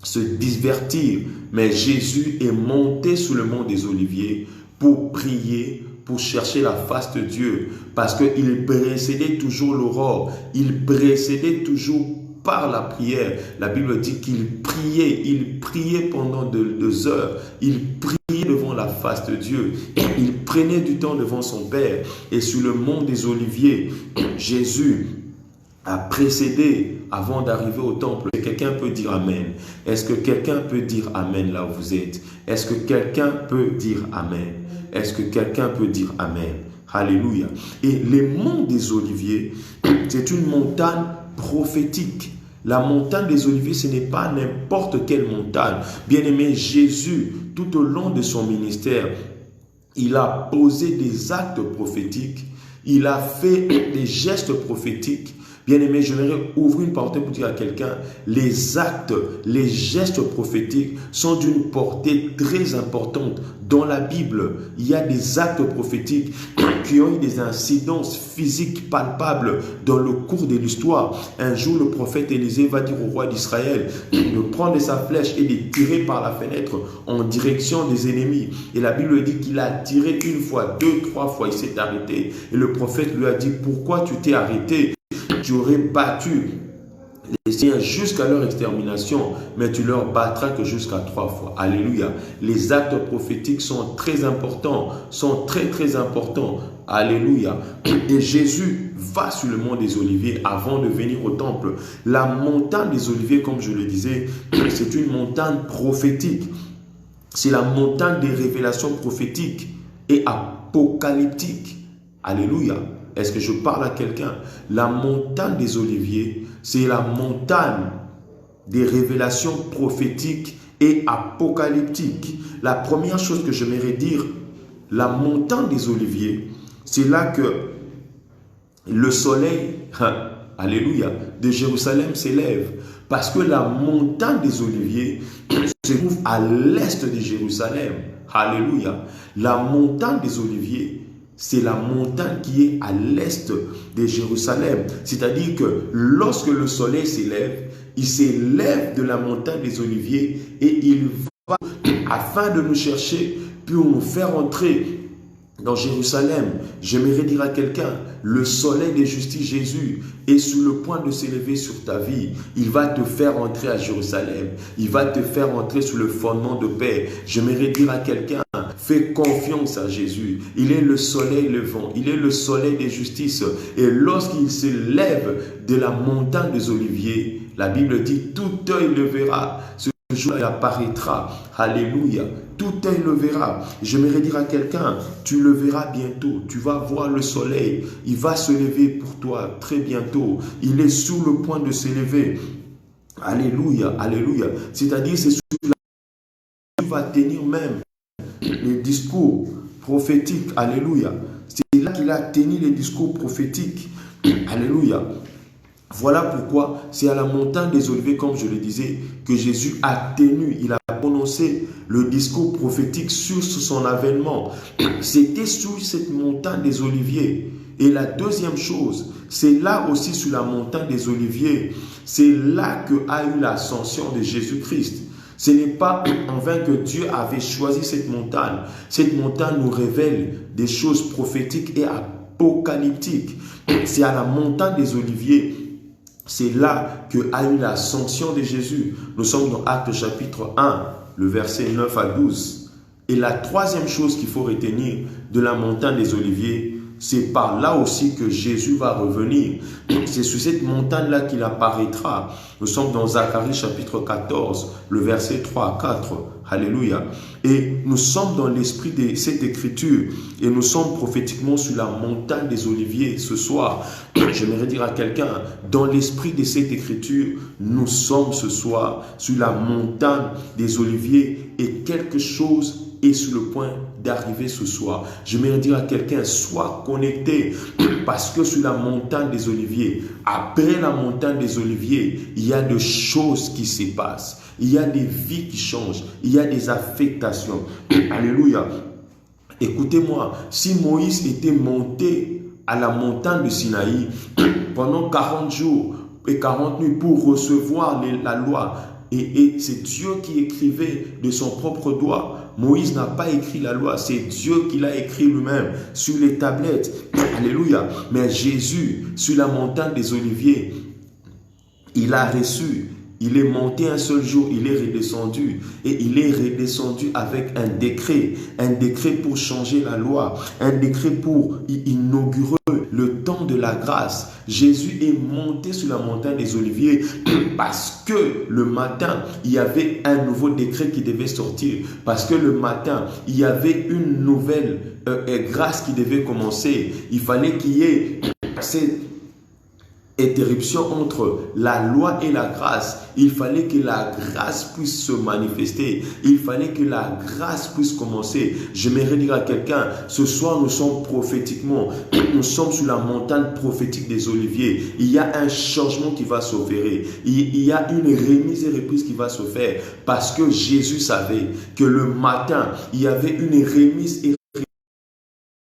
[SPEAKER 1] se divertir. Mais Jésus est monté sur le mont des Oliviers pour prier, pour chercher la face de Dieu. Parce qu'il précédait toujours l'aurore. Il précédait toujours par la prière. La Bible dit qu'il priait pendant 2 heures. Il priait devant la face de Dieu. Il prenait du temps devant son Père. Et sur le mont des Oliviers, Jésus a précédé avant d'arriver au temple. Quelqu'un peut dire Amen. Est-ce que quelqu'un peut dire Amen là où vous êtes? Est-ce que quelqu'un peut dire Amen? Est-ce que quelqu'un peut dire Amen? Alléluia. Et les monts des Oliviers, c'est une montagne prophétique. La montagne des Oliviers, ce n'est pas n'importe quelle montagne. Bien-aimé, Jésus, tout au long de son ministère, il a posé des actes prophétiques. Il a fait des gestes prophétiques. Bien-aimé, j'aimerais ouvrir une parenthèse pour dire à quelqu'un, les actes, les gestes prophétiques sont d'une portée très importante. Dans la Bible, il y a des actes prophétiques qui ont eu des incidences physiques palpables dans le cours de l'histoire. Un jour, le prophète Élisée va dire au roi d'Israël de prendre sa flèche et de tirer par la fenêtre en direction des ennemis. Et la Bible dit qu'il a tiré 1 fois, 2, 3 fois, il s'est arrêté. Et le prophète lui a dit, pourquoi tu t'es arrêté? Tu aurais battu les siens jusqu'à leur extermination, mais tu leur battras que jusqu'à 3 fois. Alléluia. Les actes prophétiques sont très importants, sont très très importants. Alléluia. Et Jésus va sur le mont des Oliviers avant de venir au temple. La montagne des Oliviers, comme je le disais, c'est une montagne prophétique. C'est la montagne des révélations prophétiques et apocalyptiques. Alléluia. Est-ce que je parle à quelqu'un? La montagne des Oliviers, c'est la montagne des révélations prophétiques et apocalyptiques. La première chose que j'aimerais dire, la montagne des Oliviers, c'est là que le soleil, alléluia, de Jérusalem s'élève. Parce que la montagne des Oliviers se trouve à l'est de Jérusalem. Alléluia. La montagne des Oliviers, c'est la montagne qui est à l'est de Jérusalem. C'est-à-dire que lorsque le soleil s'élève, il s'élève de la montagne des Oliviers et il va afin de nous chercher pour nous faire entrer dans Jérusalem. J'aimerais dire à quelqu'un, le soleil de justice Jésus est sur le point de s'élever sur ta vie. Il va te faire entrer à Jérusalem. Il va te faire entrer sous le fondement de paix. J'aimerais dire à quelqu'un, fais confiance à Jésus. Il est le soleil levant. Il est le soleil de justice. Et lorsqu'il se lève de la montagne des Oliviers, la Bible dit, tout œil le verra. Ce jour il apparaîtra. Alléluia. Tout œil le verra. J'aimerais dire à quelqu'un, tu le verras bientôt. Tu vas voir le soleil. Il va se lever pour toi très bientôt. Il est sur le point de s'élever. Alléluia. Alléluia. C'est-à-dire, c'est sur la tu vas tenir même les discours prophétiques. Alléluia. C'est là qu'il a tenu les discours prophétiques. Alléluia. Voilà pourquoi c'est à la montagne des Oliviers, comme je le disais, que Jésus a tenu, il a prononcé le discours prophétique sur son avènement. C'était sur cette montagne des Oliviers. Et la deuxième chose, c'est là aussi sur la montagne des Oliviers, c'est là que a eu l'ascension de Jésus-Christ. Ce n'est pas en vain que Dieu avait choisi cette montagne. Cette montagne nous révèle des choses prophétiques et apocalyptiques. C'est à la montagne des Oliviers. C'est là que a eu l'ascension de Jésus. Nous sommes dans Actes chapitre 1, le verset 9 à 12. Et la troisième chose qu'il faut retenir de la montagne des Oliviers, c'est par là aussi que Jésus va revenir. C'est sur cette montagne-là qu'il apparaîtra. Nous sommes dans Zacharie chapitre 14, le verset 3 à 4. Alléluia. Et nous sommes dans l'esprit de cette écriture et nous sommes prophétiquement sur la montagne des Oliviers ce soir. J'aimerais dire à quelqu'un, dans l'esprit de cette écriture, nous sommes ce soir sur la montagne des Oliviers et quelque chose est sur le point d'arriver ce soir. J'aimerais dire à quelqu'un, sois connecté parce que sur la montagne des Oliviers, après la montagne des Oliviers, il y a des choses qui se passent. Il y a des vies qui changent. Il y a des affectations. Alléluia. Écoutez-moi, si Moïse était monté à la montagne de Sinaï pendant 40 jours et 40 nuits pour recevoir la loi, et c'est Dieu qui écrivait de son propre doigt. Moïse n'a pas écrit la loi, c'est Dieu qui l'a écrit lui-même sur les tablettes. Alléluia. Mais Jésus, sur la montagne des Oliviers, il a reçu. Il est monté un seul jour, il est redescendu. Et il est redescendu avec un décret pour changer la loi, un décret pour inaugurer le temps de la grâce. Jésus est monté sur la montagne des Oliviers parce que le matin, il y avait un nouveau décret qui devait sortir. Parce que le matin, il y avait une nouvelle grâce qui devait commencer. Il fallait qu'il y ait cette interruption entre la loi et la grâce. Il fallait que la grâce puisse se manifester. Il fallait que la grâce puisse commencer. J'aimerais dire à quelqu'un, ce soir nous sommes prophétiquement, nous sommes sur la montagne prophétique des Oliviers. Il y a un changement qui va s'opérer. Il y a une remise et reprise qui va se faire parce que Jésus savait que le matin, il y avait une remise et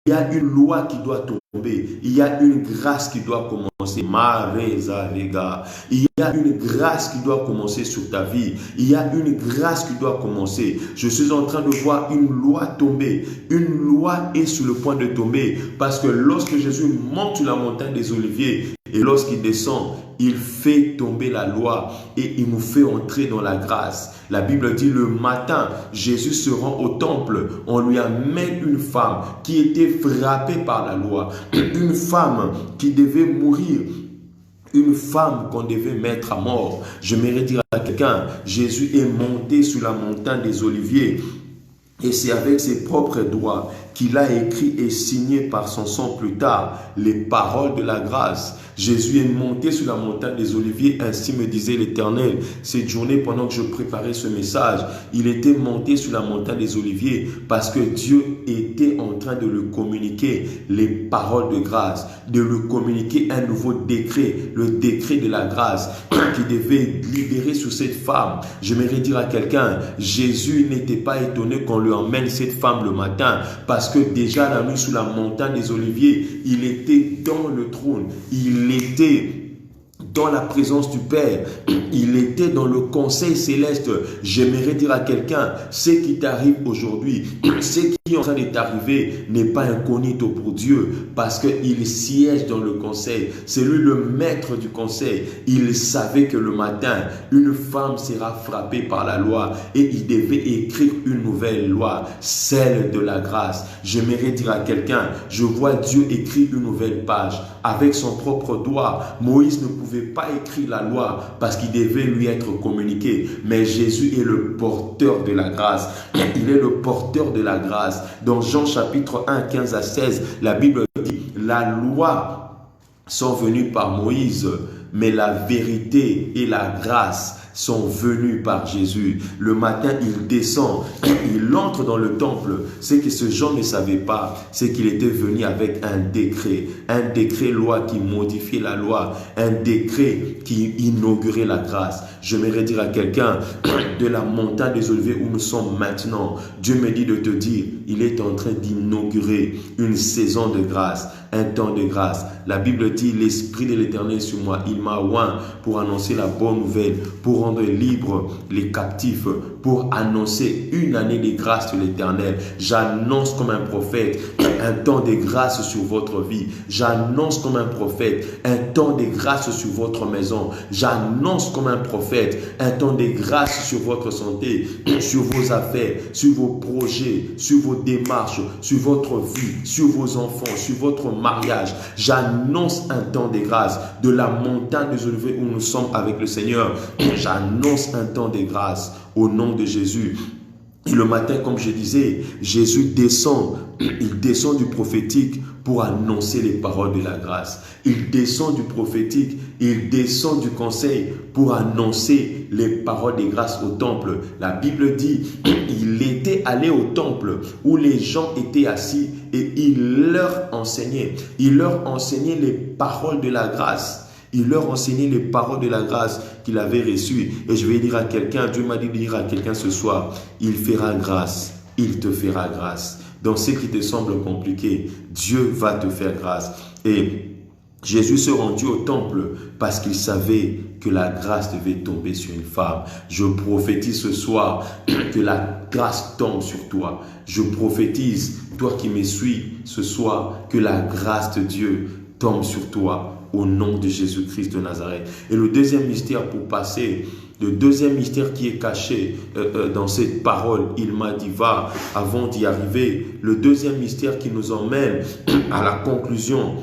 [SPEAKER 1] il y a une loi qui doit tomber. Il y a une grâce qui doit commencer. Il y a une grâce qui doit commencer sur ta vie. Il y a une grâce qui doit commencer. Je suis en train de voir une loi tomber. Une loi est sur le point de tomber. Parce que lorsque Jésus monte sur la montagne des Oliviers et lorsqu'il descend, il fait tomber la loi et il nous fait entrer dans la grâce. La Bible dit le matin, Jésus se rend au temple. On lui amène une femme qui était frappée par la loi. Une femme qui devait mourir. Une femme qu'on devait mettre à mort. J'aimerais dire à quelqu'un, Jésus est monté sur la montagne des Oliviers. Et c'est avec ses propres doigts qu'il a écrit et signé par son sang plus tard, les paroles de la grâce. Jésus est monté sur la montagne des Oliviers, ainsi me disait l'Éternel. Cette journée, pendant que je préparais ce message, il était monté sur la montagne des Oliviers parce que Dieu était en train de lui communiquer les paroles de grâce, de lui communiquer un nouveau décret, le décret de la grâce qui devait libérer sur cette femme. J'aimerais dire à quelqu'un, Jésus n'était pas étonné qu'on lui emmène cette femme le matin parce que déjà la nuit sous la montagne des Oliviers, il était dans le trône, il était dans la présence du Père, il était dans le conseil céleste. J'aimerais dire à quelqu'un, ce qui t'arrive aujourd'hui, ce qui est en train de t'arriver n'est pas incognito pour Dieu parce qu'il siège dans le conseil. C'est lui le maître du conseil. Il savait que le matin, une femme sera frappée par la loi et il devait écrire une nouvelle loi, celle de la grâce. J'aimerais dire à quelqu'un, je vois Dieu écrire une nouvelle page avec son propre doigt. Moïse ne pouvait pas écrire la loi parce qu'il devait lui être communiqué. Mais Jésus est le porteur de la grâce. Il est le porteur de la grâce. Dans Jean chapitre 1, 15 à 16, la Bible dit, la loi sont venues par Moïse, mais la vérité et la grâce sont venus par Jésus. Le matin, il descend, il entre dans le temple. Ce que ce Jean ne savait pas, c'est qu'il était venu avec un décret loi qui modifiait la loi, un décret qui inaugurait la grâce. J'aimerais dire à quelqu'un, de la montagne des Oliviers où nous sommes maintenant, Dieu me dit de te dire, il est en train d'inaugurer une saison de grâce, un temps de grâce. La Bible dit, l'Esprit de l'Éternel sur moi, il m'a oint pour annoncer la bonne nouvelle, pour rendre libres les captifs, pour annoncer une année de grâce de l'Éternel. J'annonce comme un prophète un temps de grâce sur votre vie. J'annonce comme un prophète un temps de grâce sur votre maison. J'annonce comme un prophète un temps de grâce sur votre santé, sur vos affaires, sur vos projets, sur vos démarches, sur votre vie, sur vos enfants, sur votre mariage. J'annonce un temps de grâce de la montagne des Oliviers où nous sommes avec le Seigneur. J'annonce un temps de grâce au nom de Jésus. Et le matin, comme je disais, Jésus descend, il descend du prophétique pour annoncer les paroles de la grâce. Il descend du prophétique, il descend du conseil pour annoncer les paroles de grâce au temple. La Bible dit, il était allé au temple où les gens étaient assis et il leur enseignait. Il leur enseignait les paroles de la grâce. Il leur enseignait les paroles de la grâce qu'il avait reçues. Et je vais dire à quelqu'un, Dieu m'a dit de dire à quelqu'un ce soir, il fera grâce, il te fera grâce. Dans ce qui te semble compliqué, Dieu va te faire grâce. Et Jésus se rendit au temple parce qu'il savait que la grâce devait tomber sur une femme. Je prophétise ce soir que la grâce tombe sur toi. Je prophétise, toi qui me suis ce soir, que la grâce de Dieu tombe sur toi. Au nom de Jésus-Christ de Nazareth. Et le deuxième mystère pour passer, le deuxième mystère qui est caché dans cette parole, il m'a dit va, avant d'y arriver, le deuxième mystère qui nous emmène à la conclusion,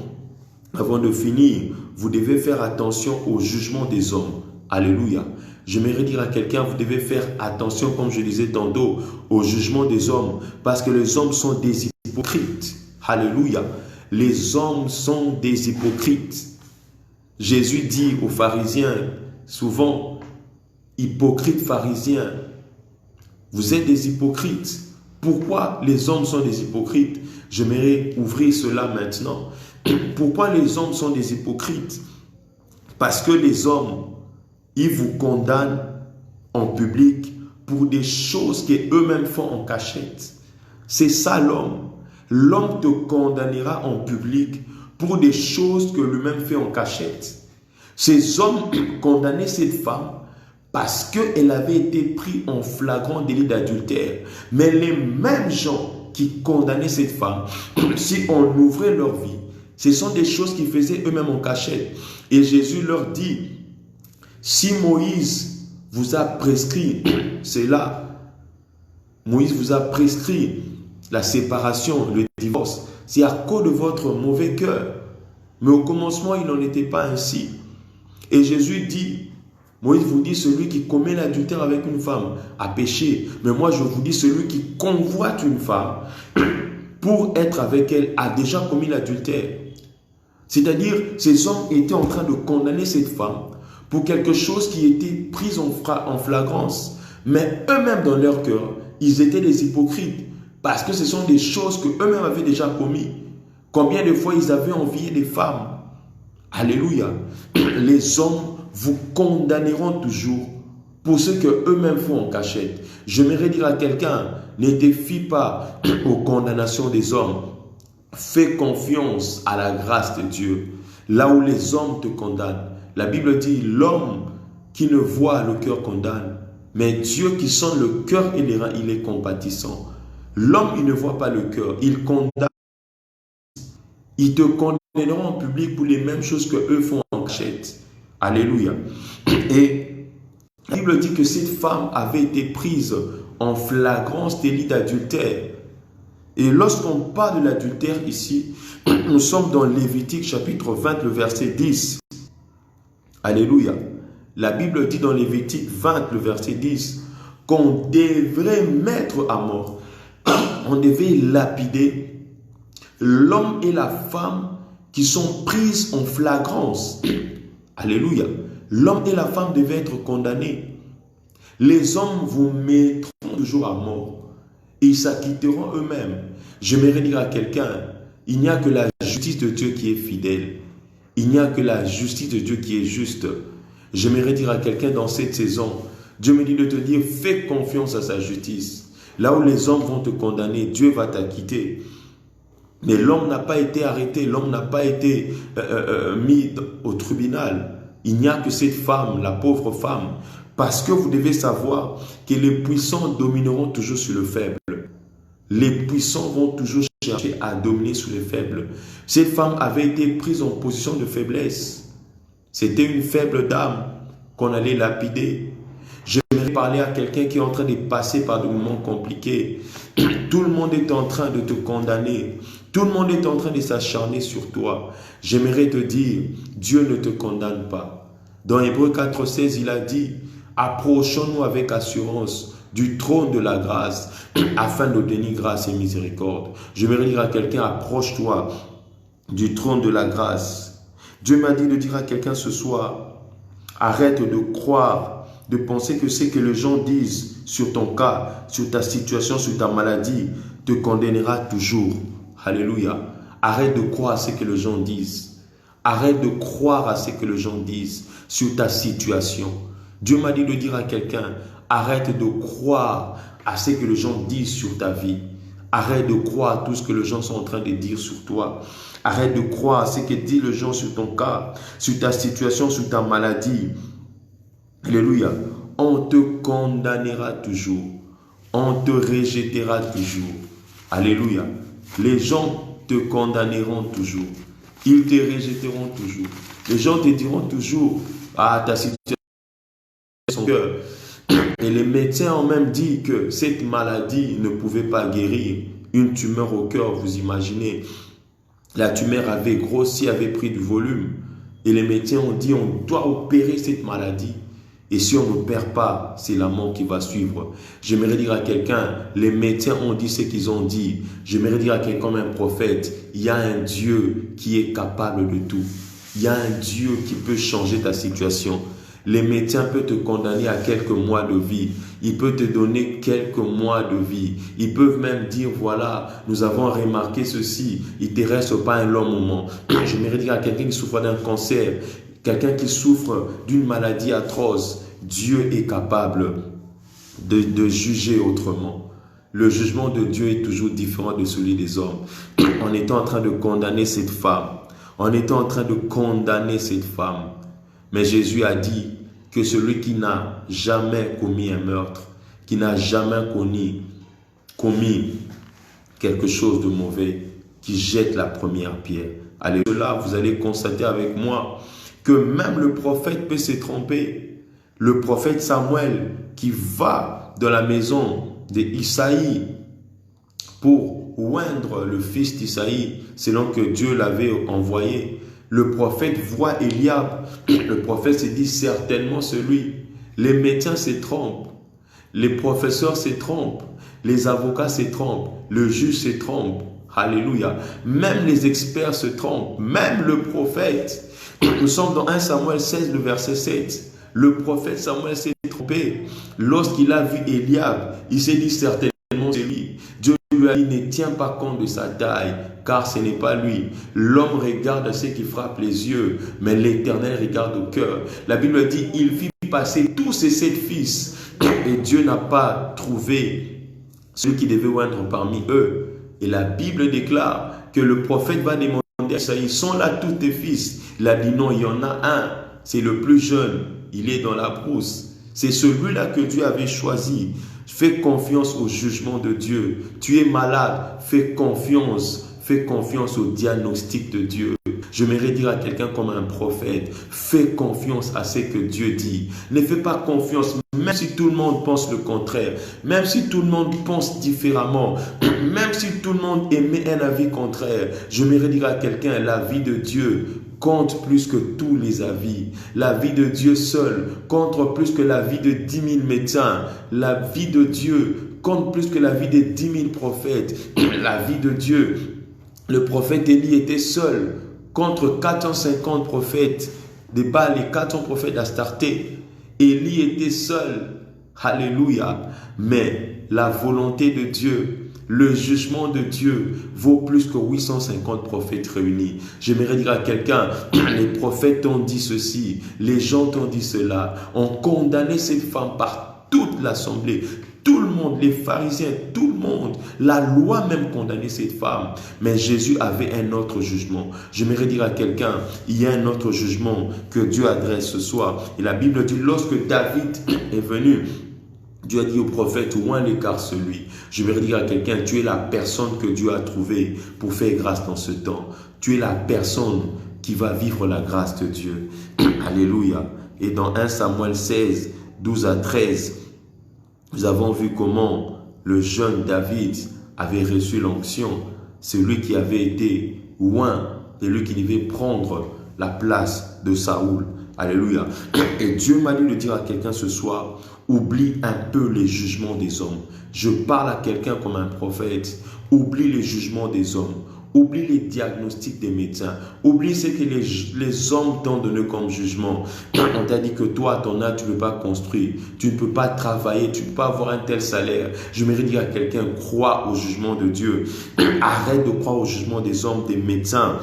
[SPEAKER 1] avant de finir, vous devez faire attention au jugement des hommes. Alléluia. J'aimerais dire à quelqu'un, vous devez faire attention, comme je disais tantôt, au jugement des hommes, parce que les hommes sont des hypocrites. Alléluia. Les hommes sont des hypocrites. Jésus dit aux pharisiens, souvent, hypocrites pharisiens, vous êtes des hypocrites. Pourquoi les hommes sont des hypocrites? J'aimerais ouvrir cela maintenant. Pourquoi les hommes sont des hypocrites? Parce que les hommes, ils vous condamnent en public pour des choses qu'eux-mêmes font en cachette. C'est ça l'homme. L'homme te condamnera en public pour des choses que lui-même fait en cachette. Ces hommes condamnaient cette femme parce qu'elle avait été prise en flagrant délit d'adultère. Mais les mêmes gens qui condamnaient cette femme, si on ouvrait leur vie, ce sont des choses qu'ils faisaient eux-mêmes en cachette. Et Jésus leur dit, si Moïse vous a prescrit cela, Moïse vous a prescrit la séparation, le divorce, c'est à cause de votre mauvais cœur. Mais au commencement, il n'en était pas ainsi. Et Jésus dit, Moïse vous dit, celui qui commet l'adultère avec une femme a péché. Mais moi, je vous dis, celui qui convoite une femme pour être avec elle a déjà commis l'adultère. C'est-à-dire, ces hommes étaient en train de condamner cette femme pour quelque chose qui était pris en flagrance. Mais eux-mêmes, dans leur cœur, ils étaient des hypocrites parce que ce sont des choses qu'eux-mêmes avaient déjà commis. Combien de fois ils avaient envié des femmes? Alléluia. Les hommes vous condamneront toujours pour ce qu'eux-mêmes font en cachette. J'aimerais dire à quelqu'un, ne te fie pas aux condamnations des hommes. Fais confiance à la grâce de Dieu. Là où les hommes te condamnent, la Bible dit, l'homme qui ne voit le cœur condamne, mais Dieu qui sent le cœur et les reins, il est compatissant. L'homme, il ne voit pas le cœur, il condamne. Ils te condamneront en public pour les mêmes choses que eux font en cachette. Alléluia. Et la Bible dit que cette femme avait été prise en flagrance délit d'adultère. Et lorsqu'on parle de l'adultère ici, nous sommes dans Lévitique chapitre 20, le verset 10. Alléluia. La Bible dit dans Lévitique 20, le verset 10, qu'on devrait mettre à mort. On devait lapider l'homme et la femme qui sont prises en flagrance. Alléluia. L'homme et la femme devaient être condamnés. Les hommes vous mettront toujours à mort. Ils s'acquitteront eux-mêmes. J'aimerais dire à quelqu'un, il n'y a que la justice de Dieu qui est fidèle. Il n'y a que la justice de Dieu qui est juste. J'aimerais dire à quelqu'un dans cette saison, Dieu me dit de te dire, fais confiance à sa justice. Là où les hommes vont te condamner, Dieu va t'acquitter. Mais l'homme n'a pas été arrêté, l'homme n'a pas été mis au tribunal. Il n'y a que cette femme, la pauvre femme. Parce que vous devez savoir que les puissants domineront toujours sur le faible. Les puissants vont toujours chercher à dominer sur les faibles. Cette femme avait été prise en position de faiblesse. C'était une faible dame qu'on allait lapider. J'aimerais parler à quelqu'un qui est en train de passer par des moments compliqués. Tout le monde est en train de te condamner. Tout le monde est en train de s'acharner sur toi. J'aimerais te dire, Dieu ne te condamne pas. Dans Hébreux 4,16, il a dit, approchons-nous avec assurance du trône de la grâce afin d'obtenir grâce et miséricorde. J'aimerais dire à quelqu'un, approche-toi du trône de la grâce. Dieu m'a dit de dire à quelqu'un ce soir, arrête de croire, de penser que ce que les gens disent sur ton cas, sur ta situation, sur ta maladie, te condamnera toujours. Alléluia. Arrête de croire à ce que les gens disent. Arrête de croire à ce que les gens disent sur ta situation. Dieu m'a dit de dire à quelqu'un, arrête de croire à ce que les gens disent sur ta vie. Arrête de croire à tout ce que les gens sont en train de dire sur toi. Arrête de croire à ce que disent les gens sur ton cas, sur ta situation, sur ta maladie. Alléluia. On te condamnera toujours. On te rejettera toujours. Alléluia. Les gens te condamneront toujours. Ils te rejetteront toujours. Les gens te diront toujours, ah, ta situation est son cœur. Et les médecins ont même dit que cette maladie ne pouvait pas guérir. Une tumeur au cœur, vous imaginez. La tumeur avait grossi, avait pris du volume. Et les médecins ont dit, on doit opérer cette maladie. Et si on n'opère pas, c'est la mort qui va suivre. J'aimerais dire à quelqu'un, les médecins ont dit ce qu'ils ont dit. J'aimerais dire à quelqu'un comme un prophète, il y a un Dieu qui est capable de tout. Il y a un Dieu qui peut changer ta situation. Les médecins peuvent te condamner à quelques mois de vie. Ils peuvent te donner quelques mois de vie. Ils peuvent même dire, voilà, nous avons remarqué ceci. Il ne te reste pas un long moment. J'aimerais dire à quelqu'un qui souffre d'un cancer, quelqu'un qui souffre d'une maladie atroce, Dieu est capable de juger autrement. Le jugement de Dieu est toujours différent de celui des hommes. On était en train de condamner cette femme. On était en train de condamner cette femme. Mais Jésus a dit que celui qui n'a jamais commis un meurtre, qui n'a jamais commis quelque chose de mauvais, qui jette la première pierre. Allez, là, vous allez constater avec moi que même le prophète peut se tromper. Le prophète Samuel qui va dans la maison d'Isaïe pour oindre le fils d'Isaïe, selon que Dieu l'avait envoyé. Le prophète voit Eliab. Le prophète se dit certainement celui. Les médecins se trompent. Les professeurs se trompent. Les avocats se trompent. Le juge se trompe. Alléluia. Même les experts se trompent, même le prophète. Nous sommes dans 1 Samuel 16, le verset 7. Le prophète Samuel s'est trompé. Lorsqu'il a vu Eliab, il s'est dit certainement c'est lui. Dieu lui a dit, ne tiens pas compte de sa taille, car ce n'est pas lui. L'homme regarde ce qui frappe les yeux, mais l'Éternel regarde au cœur. La Bible dit, il fit passer tous ses 7 fils, et Dieu n'a pas trouvé celui qui devait oindre parmi eux. Et la Bible déclare que le prophète va demander à Isaïe, sont là tous tes fils? Il a dit non, il y en a un, c'est le plus jeune, il est dans la brousse. C'est celui-là que Dieu avait choisi. Fais confiance au jugement de Dieu. Tu es malade, fais confiance au diagnostic de Dieu. J'aimerais dire à quelqu'un comme un prophète, fais confiance à ce que Dieu dit. Ne fais pas confiance, même si tout le monde pense le contraire, même si tout le monde pense différemment, même si tout le monde émet un avis contraire. J'aimerais dire à quelqu'un, la vie de Dieu compte plus que tous les avis. La vie de Dieu seul compte plus que la vie de 10 000 médecins. La vie de Dieu compte plus que la vie de 10 000 prophètes. La vie de Dieu, le prophète Élie était seul contre 450 prophètes de Baal et 400 prophètes d'Astarté. Élie était seul. Alléluia. Mais la volonté de Dieu, le jugement de Dieu vaut plus que 850 prophètes réunis. J'aimerais dire à quelqu'un, les prophètes ont dit ceci, les gens ont dit cela, ont condamné cette femme par toute l'assemblée. Tout le monde, les pharisiens, tout le monde, la loi même condamnait cette femme. Mais Jésus avait un autre jugement. J'aimerais dire à quelqu'un, il y a un autre jugement que Dieu adresse ce soir. Et la Bible dit, lorsque David est venu, Dieu a dit au prophète, oint l'écart celui. Je vais dire à quelqu'un, tu es la personne que Dieu a trouvée pour faire grâce dans ce temps. Tu es la personne qui va vivre la grâce de Dieu. Alléluia. Et dans 1 Samuel 16, 12 à 13, nous avons vu comment le jeune David avait reçu l'onction. C'est lui qui avait été oint et lui qui devait prendre la place de Saoul. Alléluia. Et Dieu m'a dit de dire à quelqu'un ce soir, oublie un peu les jugements des hommes. Je parle à quelqu'un comme un prophète. Oublie les jugements des hommes. Oublie les diagnostics des médecins. Oublie ce que les hommes t'ont donné comme jugement. On t'a dit que toi, à ton âge, tu ne peux pas construire. Tu ne peux pas travailler. Tu ne peux pas avoir un tel salaire. Je me dire à quelqu'un, crois au jugement de Dieu. Arrête de croire au jugement des hommes, des médecins.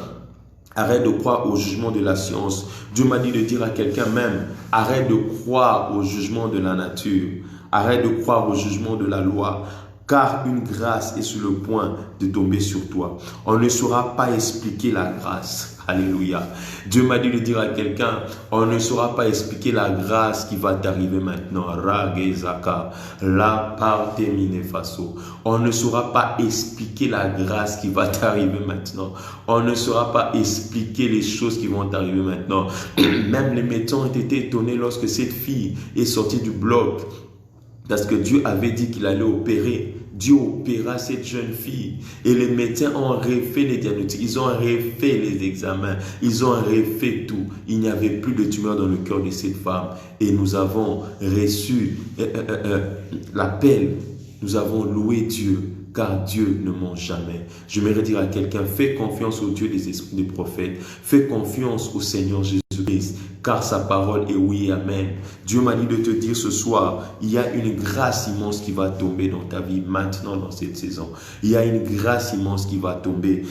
[SPEAKER 1] Arrête de croire au jugement de la science. Dieu m'a dit de dire à quelqu'un même, arrête de croire au jugement de la nature. Arrête de croire au jugement de la loi. Car une grâce est sur le point de tomber sur toi. On ne saura pas expliquer la grâce. Alléluia. Dieu m'a dit de dire à quelqu'un, on ne saura pas expliquer la grâce qui va t'arriver maintenant. Ragezaka, la parte mine faso. On ne saura pas expliquer la grâce qui va t'arriver maintenant. On ne saura pas expliquer les choses qui vont t'arriver maintenant. Même les médecins ont été étonnés lorsque cette fille est sortie du bloc. Parce que Dieu avait dit qu'il allait opérer. Dieu opéra cette jeune fille. Et les médecins ont refait les diagnostics. Ils ont refait les examens. Ils ont refait tout. Il n'y avait plus de tumeur dans le cœur de cette femme. Et nous avons reçu l'appel. Nous avons loué Dieu. Car Dieu ne ment jamais. Je voudrais dire à quelqu'un, fais confiance au Dieu des esprits des prophètes. Fais confiance au Seigneur Jésus-Christ. Car sa parole est oui et amen. Dieu m'a dit de te dire ce soir, il y a une grâce immense qui va tomber dans ta vie maintenant dans cette saison. Il y a une grâce immense qui va tomber.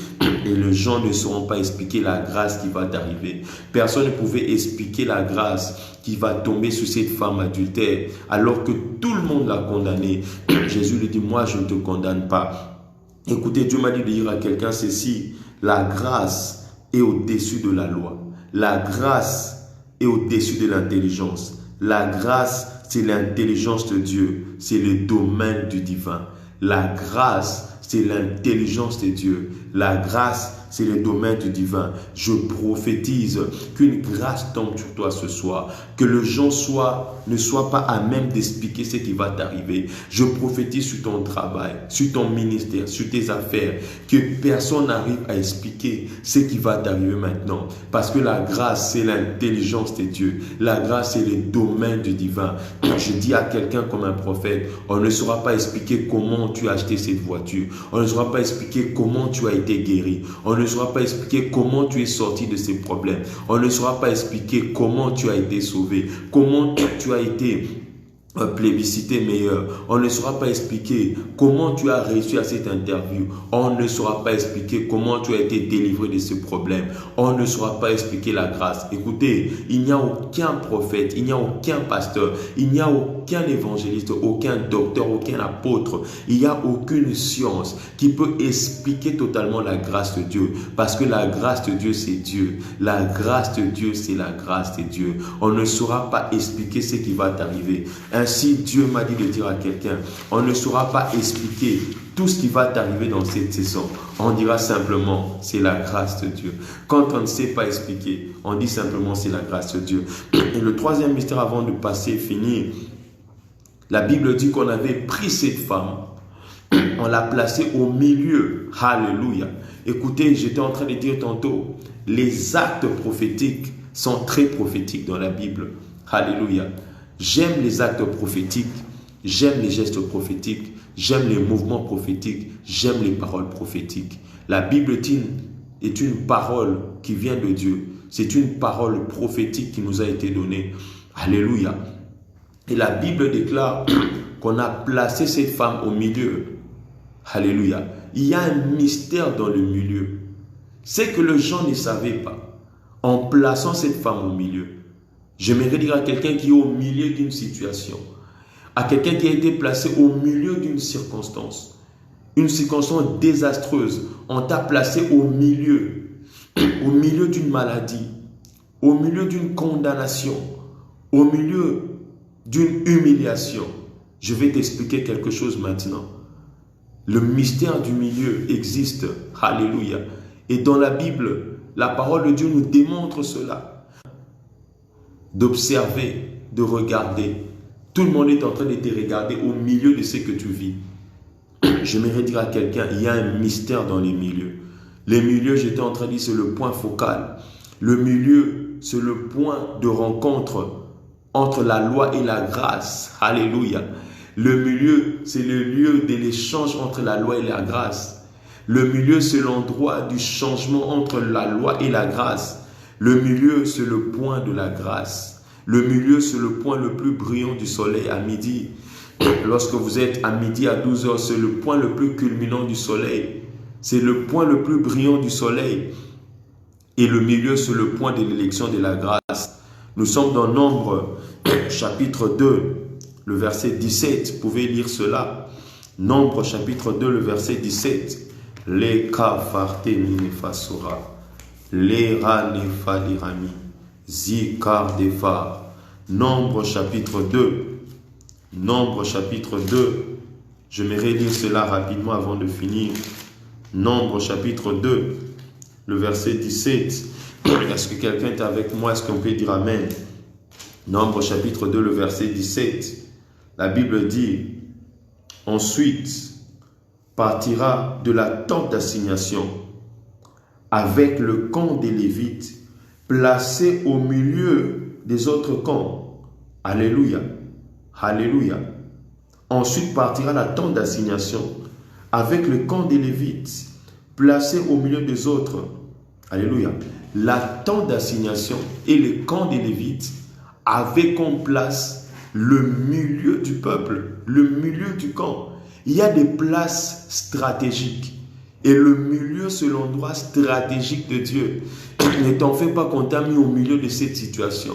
[SPEAKER 1] Et les gens ne sauront pas expliquer la grâce qui va t'arriver. Personne ne pouvait expliquer la grâce qui va tomber sur cette femme adultère alors que tout le monde l'a condamnée. Jésus lui dit, moi je ne te condamne pas. Écoutez, Dieu m'a dit de dire à quelqu'un ceci, la grâce est au-dessus de la loi. La grâce est au-dessus de l'intelligence. La grâce, c'est l'intelligence de Dieu. C'est le domaine du divin. La grâce, c'est l'intelligence de Dieu. La grâce, c'est le domaine du divin. Je prophétise qu'une grâce tombe sur toi ce soir, que les gens ne soient pas à même d'expliquer ce qui va t'arriver. Je prophétise sur ton travail, sur ton ministère, sur tes affaires, que personne n'arrive à expliquer ce qui va t'arriver maintenant. Parce que la grâce, c'est l'intelligence de Dieu. La grâce, c'est le domaine du divin. Je dis à quelqu'un comme un prophète, on ne saura pas expliquer comment tu as acheté cette voiture. On ne saura pas expliquer comment tu as été guéri. On ne saura pas expliquer comment tu es sorti de ces problèmes. On ne saura pas expliquer comment tu as été sauvé, comment tu as été plébiscité meilleur. On ne saura pas expliquer comment tu as réussi à cette interview. On ne saura pas expliquer comment tu as été délivré de ce problème. On ne saura pas expliquer la grâce. Écoutez, il n'y a aucun prophète, il n'y a aucun pasteur, il n'y a aucun évangéliste, aucun docteur, aucun apôtre. Il n'y a aucune science qui peut expliquer totalement la grâce de Dieu. Parce que la grâce de Dieu, c'est Dieu. La grâce de Dieu, c'est la grâce de Dieu. On ne saura pas expliquer ce qui va t'arriver. Ainsi, Dieu m'a dit de dire à quelqu'un, on ne saura pas expliquer tout ce qui va t'arriver dans cette saison. On dira simplement, c'est la grâce de Dieu. Quand on ne sait pas expliquer, on dit simplement, c'est la grâce de Dieu. Et le troisième mystère avant de passer, finir, la Bible dit qu'on avait pris cette femme, on l'a placée au milieu. Alléluia. Écoutez, j'étais en train de dire tantôt, les actes prophétiques sont très prophétiques dans la Bible. Alléluia. J'aime les actes prophétiques, j'aime les gestes prophétiques, j'aime les mouvements prophétiques, j'aime les paroles prophétiques. La Bible est une parole qui vient de Dieu. C'est une parole prophétique qui nous a été donnée. Alléluia. Et la Bible déclare qu'on a placé cette femme au milieu. Alléluia. Il y a un mystère dans le milieu. C'est que les gens ne savaient pas. En plaçant cette femme au milieu, j'aimerais dire à quelqu'un qui est au milieu d'une situation, à quelqu'un qui a été placé au milieu d'une circonstance désastreuse. On t'a placé au milieu d'une maladie, au milieu d'une condamnation, au milieu d'une humiliation. Je vais t'expliquer quelque chose maintenant. Le mystère du milieu existe. Alléluia. Et dans la Bible, la parole de Dieu nous démontre cela. D'observer, de regarder. Tout le monde est en train de te regarder au milieu de ce que tu vis. J'aimerais dire à quelqu'un, il y a un mystère dans les milieux. Les milieux, j'étais en train de dire, c'est le point focal. Le milieu, c'est le point de rencontre entre la loi et la grâce. Alléluia. Le milieu, c'est le lieu de l'échange entre la loi et la grâce. Le milieu, c'est l'endroit du changement entre la loi et la grâce. Le milieu, c'est le point de la grâce. Le milieu, c'est le point le plus brillant du soleil à midi. Lorsque vous êtes à midi à 12 heures, c'est le point le plus culminant du soleil. C'est le point le plus brillant du soleil. Et le milieu, c'est le point de l'élection de la grâce. Nous sommes dans Nombre, chapitre 2, le verset 17. Vous pouvez lire cela. Nombre, chapitre 2, le verset 17. Les kafarte minefasora. L'era nefadirami, zikar defar. Nombre chapitre 2. Nombre chapitre 2. J'aimerais lire cela rapidement avant de finir. Nombre chapitre 2, le verset 17. Est-ce que quelqu'un est avec moi? Est-ce qu'on peut dire Amen? Nombre chapitre 2, le verset 17. La Bible dit, ensuite partira de la tente d'assignation avec le camp des Lévites, placé au milieu des autres camps. Alléluia. Alléluia. Ensuite partira la tente d'assignation avec le camp des Lévites, placé au milieu des autres. Alléluia. La tente d'assignation et le camp des Lévites avaient comme place le milieu du peuple, le milieu du camp. Il y a des places stratégiques. Et le milieu, c'est l'endroit stratégique de Dieu. Ne t'en fais pas qu'on t'a mis au milieu de cette situation.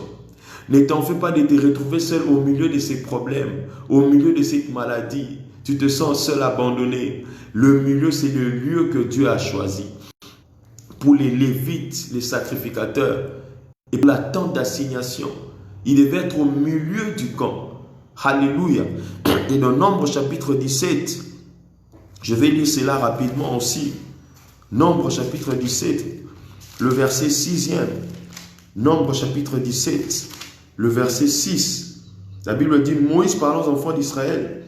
[SPEAKER 1] Ne t'en fais pas de te retrouver seul au milieu de ces problèmes, au milieu de cette maladie. Tu te sens seul, abandonné. Le milieu, c'est le lieu que Dieu a choisi. Pour les Lévites, les sacrificateurs, et pour la tente d'assignation, il devait être au milieu du camp. Alléluia. Et dans Nombre chapitre 17, je vais lire cela rapidement aussi. Nombre chapitre 17, le verset 6e. Nombre chapitre 17, le verset 6. La Bible dit, Moïse parlant aux enfants d'Israël,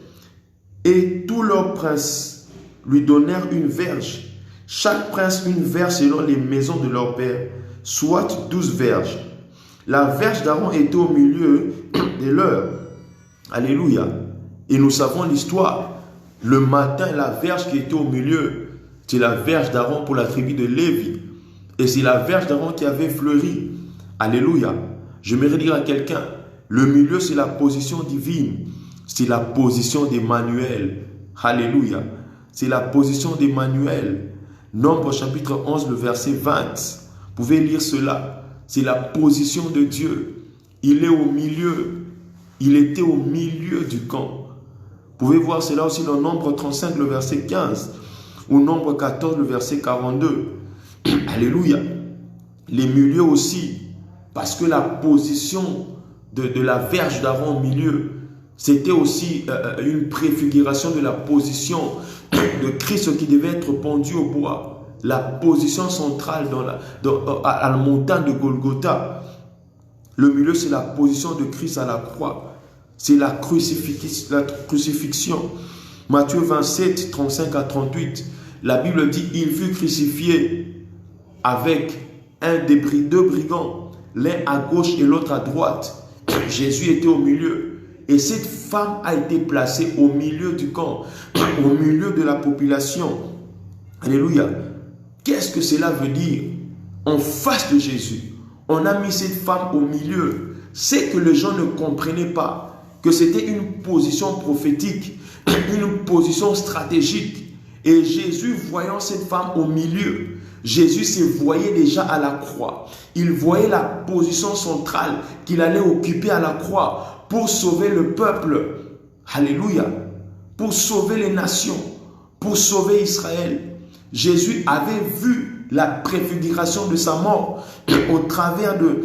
[SPEAKER 1] et tous leurs princes lui donnèrent une verge, chaque prince une verge selon les maisons de leur père, soit 12 verges. La verge d'Aaron était au milieu de leur. Alléluia. Et nous savons l'histoire. Le matin, la verge qui était au milieu, c'est la verge d'Aaron pour la tribu de Lévi. Et c'est la verge d'Aaron qui avait fleuri. Alléluia. J'aimerais dire à quelqu'un, le milieu c'est la position divine. C'est la position d'Emmanuel. Alléluia. C'est la position d'Emmanuel. Nombre chapitre 11, le verset 20. Vous pouvez lire cela. C'est la position de Dieu. Il est au milieu. Il était au milieu du camp. Vous pouvez voir cela aussi dans Nombre 35, le verset 15. Ou Nombre 14, le verset 42. Alléluia. Les milieux aussi. Parce que la position de la verge d'Aaron au milieu, c'était aussi une préfiguration de la position de Christ qui devait être pendu au bois. La position centrale à la montagne de Golgotha. Le milieu, c'est la position de Christ à la croix. C'est la crucifixion. Matthieu 27, 35 à 38. La Bible dit, il fut crucifié avec deux brigands, l'un à gauche et l'autre à droite. Jésus était au milieu. Et cette femme a été placée au milieu du camp, au milieu de la population. Alléluia. Qu'est-ce que cela veut dire? En face de Jésus, on a mis cette femme au milieu. C'est que les gens ne comprenaient pas que c'était une position prophétique, une position stratégique. Et Jésus, voyant cette femme au milieu, Jésus se voyait déjà à la croix. Il voyait la position centrale qu'il allait occuper à la croix pour sauver le peuple. Alléluia. Pour sauver les nations, pour sauver Israël. Jésus avait vu la préfiguration de sa mort au travers de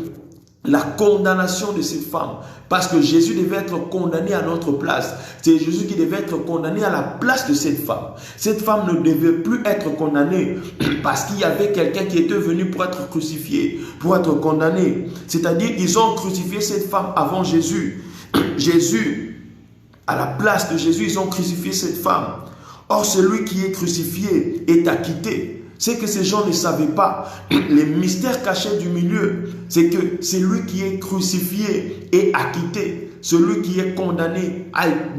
[SPEAKER 1] la condamnation de cette femme. Parce que Jésus devait être condamné à notre place. C'est Jésus qui devait être condamné à la place de cette femme. Cette femme ne devait plus être condamnée parce qu'il y avait quelqu'un qui était venu pour être crucifié, pour être condamné. C'est-à-dire qu'ils ont crucifié cette femme avant Jésus. Jésus, à la place de Jésus, ils ont crucifié cette femme. Or, celui qui est crucifié est acquitté. C'est que ces gens ne savaient pas. Les mystères cachés du milieu, c'est que celui qui est crucifié est acquitté. Celui qui est condamné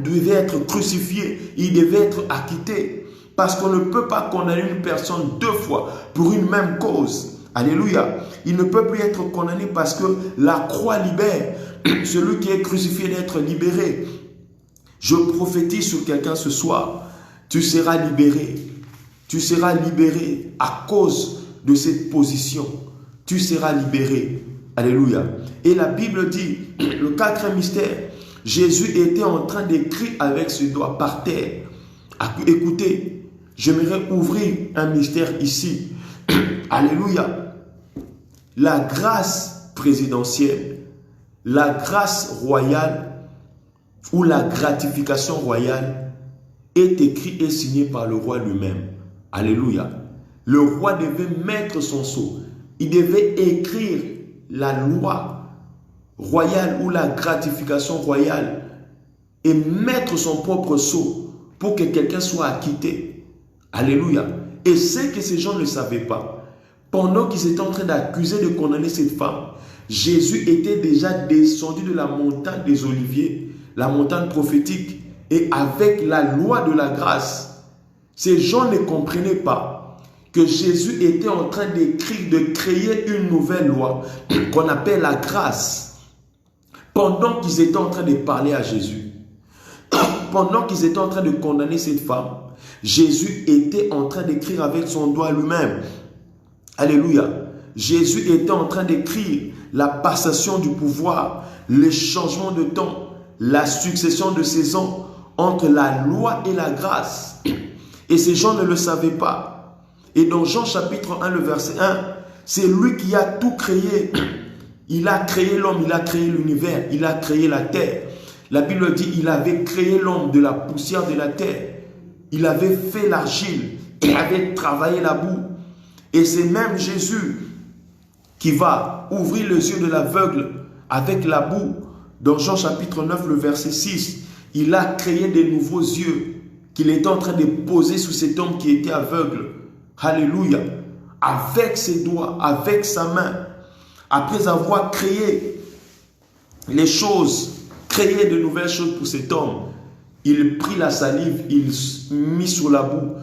[SPEAKER 1] devait être crucifié, il devait être acquitté. Parce qu'on ne peut pas condamner une personne deux fois pour une même cause. Alléluia. Il ne peut plus être condamné parce que la croix libère. Celui qui est crucifié doit être libéré. Je prophétise sur quelqu'un ce soir. Tu seras libéré. Tu seras libéré à cause de cette position. Tu seras libéré. Alléluia. Et la Bible dit, le quatrième mystère, Jésus était en train d'écrire avec ses doigts par terre. Écoutez, j'aimerais ouvrir un mystère ici. Alléluia. La grâce présidentielle, la grâce royale ou la gratification royale est écrite et signée par le roi lui-même. Alléluia. Le roi devait mettre son sceau. Il devait écrire la loi royale ou la gratification royale et mettre son propre sceau pour que quelqu'un soit acquitté. Alléluia. Et c'est que ces gens ne savaient pas. Pendant qu'ils étaient en train d'accuser, de condamner cette femme, Jésus était déjà descendu de la montagne des Oliviers, la montagne prophétique, et avec la loi de la grâce. Ces gens ne comprenaient pas que Jésus était en train d'écrire, de créer une nouvelle loi qu'on appelle la grâce. Pendant qu'ils étaient en train de parler à Jésus, pendant qu'ils étaient en train de condamner cette femme, Jésus était en train d'écrire avec son doigt lui-même. Alléluia. Jésus était en train d'écrire la passation du pouvoir, le changement de temps, la succession de saisons entre la loi et la grâce. Et ces gens ne le savaient pas. Et dans Jean chapitre 1, le verset 1, c'est lui qui a tout créé. Il a créé l'homme, il a créé l'univers, il a créé la terre. La Bible dit il avait créé l'homme de la poussière de la terre. Il avait fait l'argile, il avait travaillé la boue. Et c'est même Jésus qui va ouvrir les yeux de l'aveugle avec la boue. Dans Jean chapitre 9, le verset 6, il a créé des nouveaux yeux qu'il était en train de poser sur cet homme qui était aveugle. Alléluia. Avec ses doigts, avec sa main. Après avoir créé les choses, créé de nouvelles choses pour cet homme, il prit la salive, il mit sur la boue,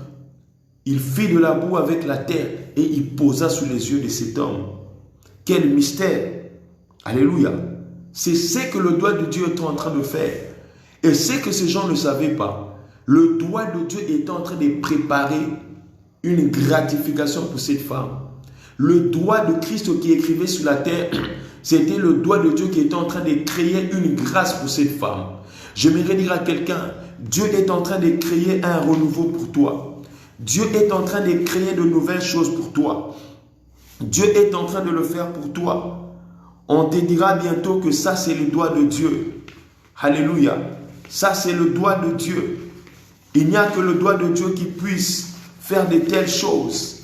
[SPEAKER 1] il fit de la boue avec la terre et il posa sur les yeux de cet homme. Quel mystère! Alléluia! C'est ce que le doigt de Dieu est en train de faire. Et c'est que ces gens ne savaient pas. Le doigt de Dieu était en train de préparer une gratification pour cette femme. Le doigt de Christ qui écrivait sur la terre, c'était le doigt de Dieu qui était en train de créer une grâce pour cette femme. J'aimerais dire à quelqu'un, Dieu est en train de créer un renouveau pour toi. Dieu est en train de créer de nouvelles choses pour toi. Dieu est en train de le faire pour toi. On te dira bientôt que ça c'est le doigt de Dieu. Alléluia. Ça c'est le doigt de Dieu. Il n'y a que le doigt de Dieu qui puisse faire de telles choses.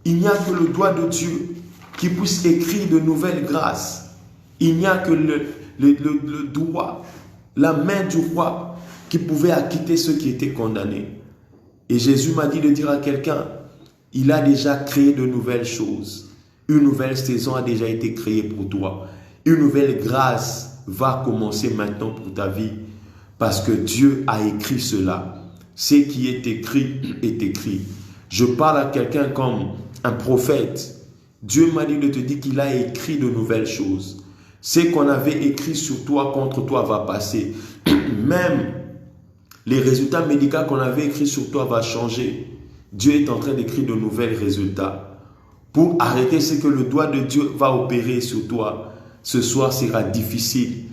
[SPEAKER 1] Il n'y a que le doigt de Dieu qui puisse écrire de nouvelles grâces. Il n'y a que le doigt, la main du roi qui pouvait acquitter ceux qui étaient condamnés. Et Jésus m'a dit de dire à quelqu'un, il a déjà créé de nouvelles choses. Une nouvelle saison a déjà été créée pour toi. Une nouvelle grâce va commencer maintenant pour ta vie. Parce que Dieu a écrit cela. Ce qui est écrit est écrit. Je parle à quelqu'un comme un prophète. Dieu m'a dit de te dire qu'il a écrit de nouvelles choses. Ce qu'on avait écrit sur toi, contre toi, va passer. Même les résultats médicaux qu'on avait écrits sur toi va changer. Dieu est en train d'écrire de nouveaux résultats. Pour arrêter ce que le doigt de Dieu va opérer sur toi, ce soir sera difficile.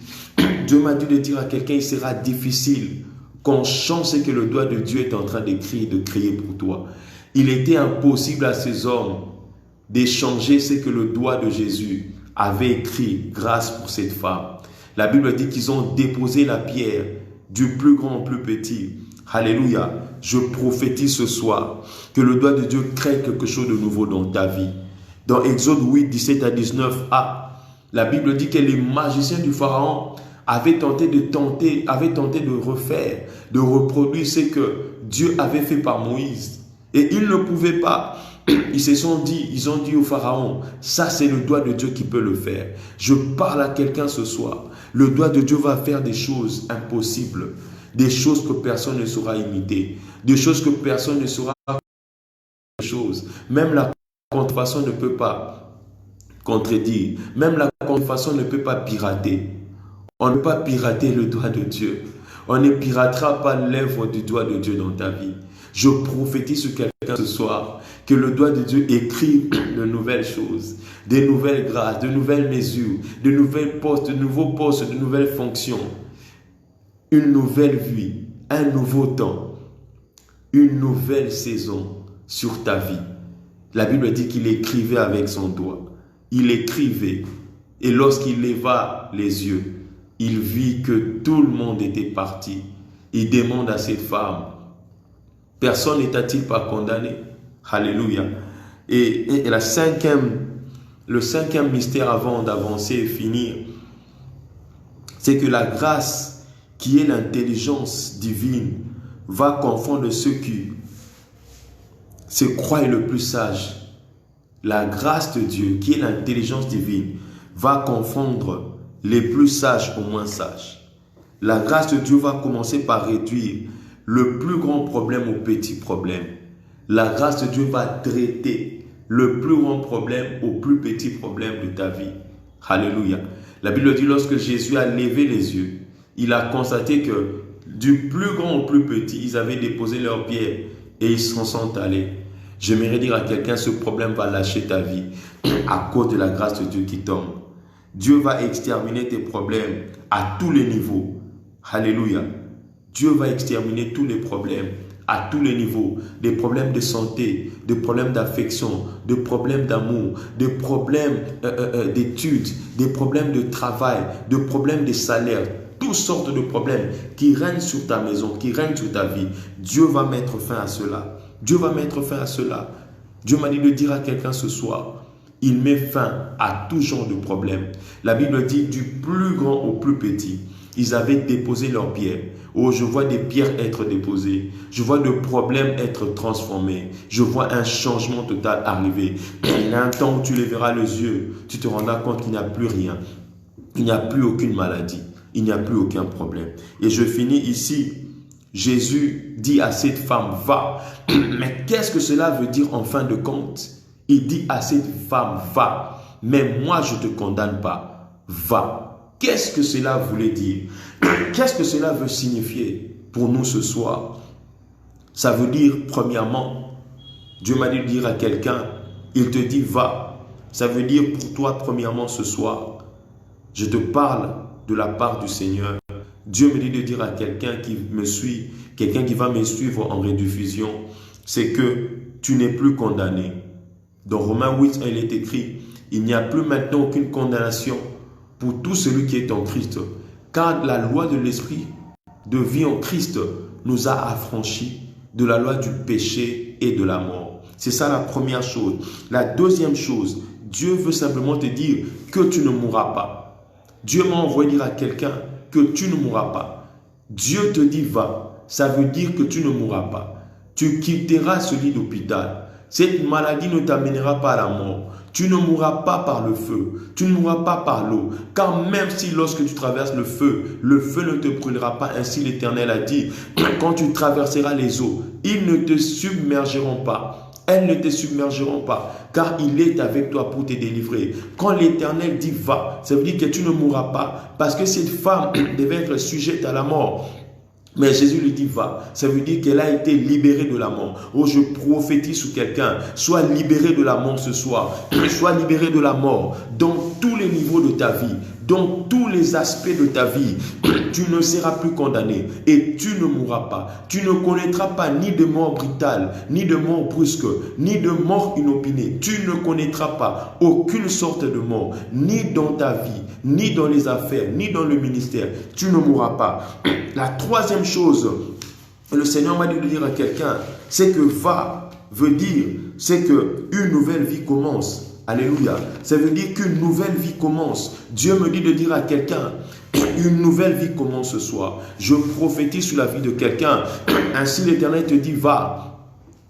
[SPEAKER 1] Dieu m'a dit de dire à quelqu'un, il sera difficile qu'on change ce que le doigt de Dieu est en train d'écrire, de créer pour toi. Il était impossible à ces hommes d'échanger ce que le doigt de Jésus avait écrit grâce pour cette femme. La Bible dit qu'ils ont déposé la pierre du plus grand au plus petit. Alléluia. Je prophétise ce soir que le doigt de Dieu crée quelque chose de nouveau dans ta vie. Dans Exode 8, 17 à 19a, la Bible dit que les magiciens du Pharaon avaient tenté de refaire, de reproduire ce que Dieu avait fait par Moïse. Et ils ne pouvaient pas. Ils ont dit au Pharaon, ça c'est le doigt de Dieu qui peut le faire. Je parle à quelqu'un ce soir. Le doigt de Dieu va faire des choses impossibles, des choses que personne ne saura imiter, des choses que personne ne saura choses. Même la contrefaçon ne peut pas contredire. Même la contrefaçon ne peut pas pirater. On ne peut pas pirater le doigt de Dieu. On ne piratera pas l'œuvre du doigt de Dieu dans ta vie. Je prophétise sur quelqu'un ce soir que le doigt de Dieu écrive de nouvelles choses, de nouvelles grâces, de nouvelles mesures, de nouvelles postes, de nouveaux postes, de nouvelles fonctions. Une nouvelle vie, un nouveau temps, une nouvelle saison sur ta vie. La Bible dit qu'il écrivait avec son doigt. Il écrivait. Et lorsqu'il leva les yeux, il vit que tout le monde était parti. Il demande à cette femme, personne n'était-il pas condamné? Alléluia. Et le cinquième mystère avant d'avancer et finir, c'est que la grâce qui est l'intelligence divine va confondre ceux qui se croient le plus sages. La grâce de Dieu qui est l'intelligence divine va confondre les plus sages aux moins sages. La grâce de Dieu va commencer par réduire le plus grand problème au petit problème. La grâce de Dieu va traiter le plus grand problème au plus petit problème de ta vie. Alléluia. La Bible dit lorsque Jésus a levé les yeux, il a constaté que du plus grand au plus petit, ils avaient déposé leurs pieds et ils s'en sont allés. J'aimerais dire à quelqu'un, ce problème va lâcher ta vie à cause de la grâce de Dieu qui tombe. Dieu va exterminer tes problèmes à tous les niveaux. Alléluia. Dieu va exterminer tous les problèmes à tous les niveaux. Des problèmes de santé, des problèmes d'affection, des problèmes d'amour, des problèmes d'études, des problèmes de travail, des problèmes de salaire. Toutes sortes de problèmes qui règnent sur ta maison, qui règnent sur ta vie. Dieu va mettre fin à cela. Dieu va mettre fin à cela. Dieu m'a dit de dire à quelqu'un ce soir, il met fin à tout genre de problème. La Bible dit du plus grand au plus petit. Ils avaient déposé leurs pierres. Oh, je vois des pierres être déposées. Je vois de problèmes être transformés. Je vois un changement total arriver. Il y a un temps où tu lèveras les yeux. Tu te rendras compte qu'il n'y a plus rien. Il n'y a plus aucune maladie. Il n'y a plus aucun problème. Et je finis ici. Jésus dit à cette femme, va. Mais qu'est-ce que cela veut dire en fin de compte? Il dit à cette femme, va. Mais moi, je ne te condamne pas. Va. Qu'est-ce que cela voulait dire? Qu'est-ce que cela veut signifier pour nous ce soir? Ça veut dire, premièrement, Dieu m'a dit de dire à quelqu'un, il te dit, va. Ça veut dire pour toi, premièrement, ce soir, je te parle de la part du Seigneur. Dieu me dit de dire à quelqu'un qui me suit, quelqu'un qui va me suivre en rediffusion, c'est que tu n'es plus condamné. Dans Romains 8, il est écrit, il n'y a plus maintenant aucune condamnation pour tout celui qui est en Christ, car la loi de l'esprit de vie en Christ nous a affranchis de la loi du péché et de la mort. C'est ça la première chose. La deuxième chose, Dieu veut simplement te dire que tu ne mourras pas. Dieu m'a envoyé dire à quelqu'un que tu ne mourras pas. Dieu te dit va, ça veut dire que tu ne mourras pas. Tu quitteras ce lit d'hôpital. Cette maladie ne t'amènera pas à la mort. Tu ne mourras pas par le feu. Tu ne mourras pas par l'eau. Car même si lorsque tu traverses le feu ne te brûlera pas. Ainsi l'Éternel a dit, quand tu traverseras les eaux, ils ne te submergeront pas. Elles ne te submergeront pas, car il est avec toi pour te délivrer. Quand l'Éternel dit va, ça veut dire que tu ne mourras pas, parce que cette femme devait être sujette à la mort. Mais Jésus lui dit va, ça veut dire qu'elle a été libérée de la mort. Oh, je prophétise sur quelqu'un, sois libéré de la mort ce soir, sois libéré de la mort dans tous les niveaux de ta vie, dans tous les aspects de ta vie. Tu ne seras plus condamné et tu ne mourras pas. Tu ne connaîtras pas ni de mort brutale, ni de mort brusque, ni de mort inopinée. Tu ne connaîtras pas aucune sorte de mort, ni dans ta vie, ni dans les affaires, ni dans le ministère. Tu ne mourras pas. La troisième chose, le Seigneur m'a dit de dire à quelqu'un, c'est que va veut dire, c'est qu'une nouvelle vie commence. Alléluia. Ça veut dire qu'une nouvelle vie commence. Dieu me dit de dire à quelqu'un, une nouvelle vie commence ce soir. Je prophétise sur la vie de quelqu'un. Ainsi l'Éternel te dit, va.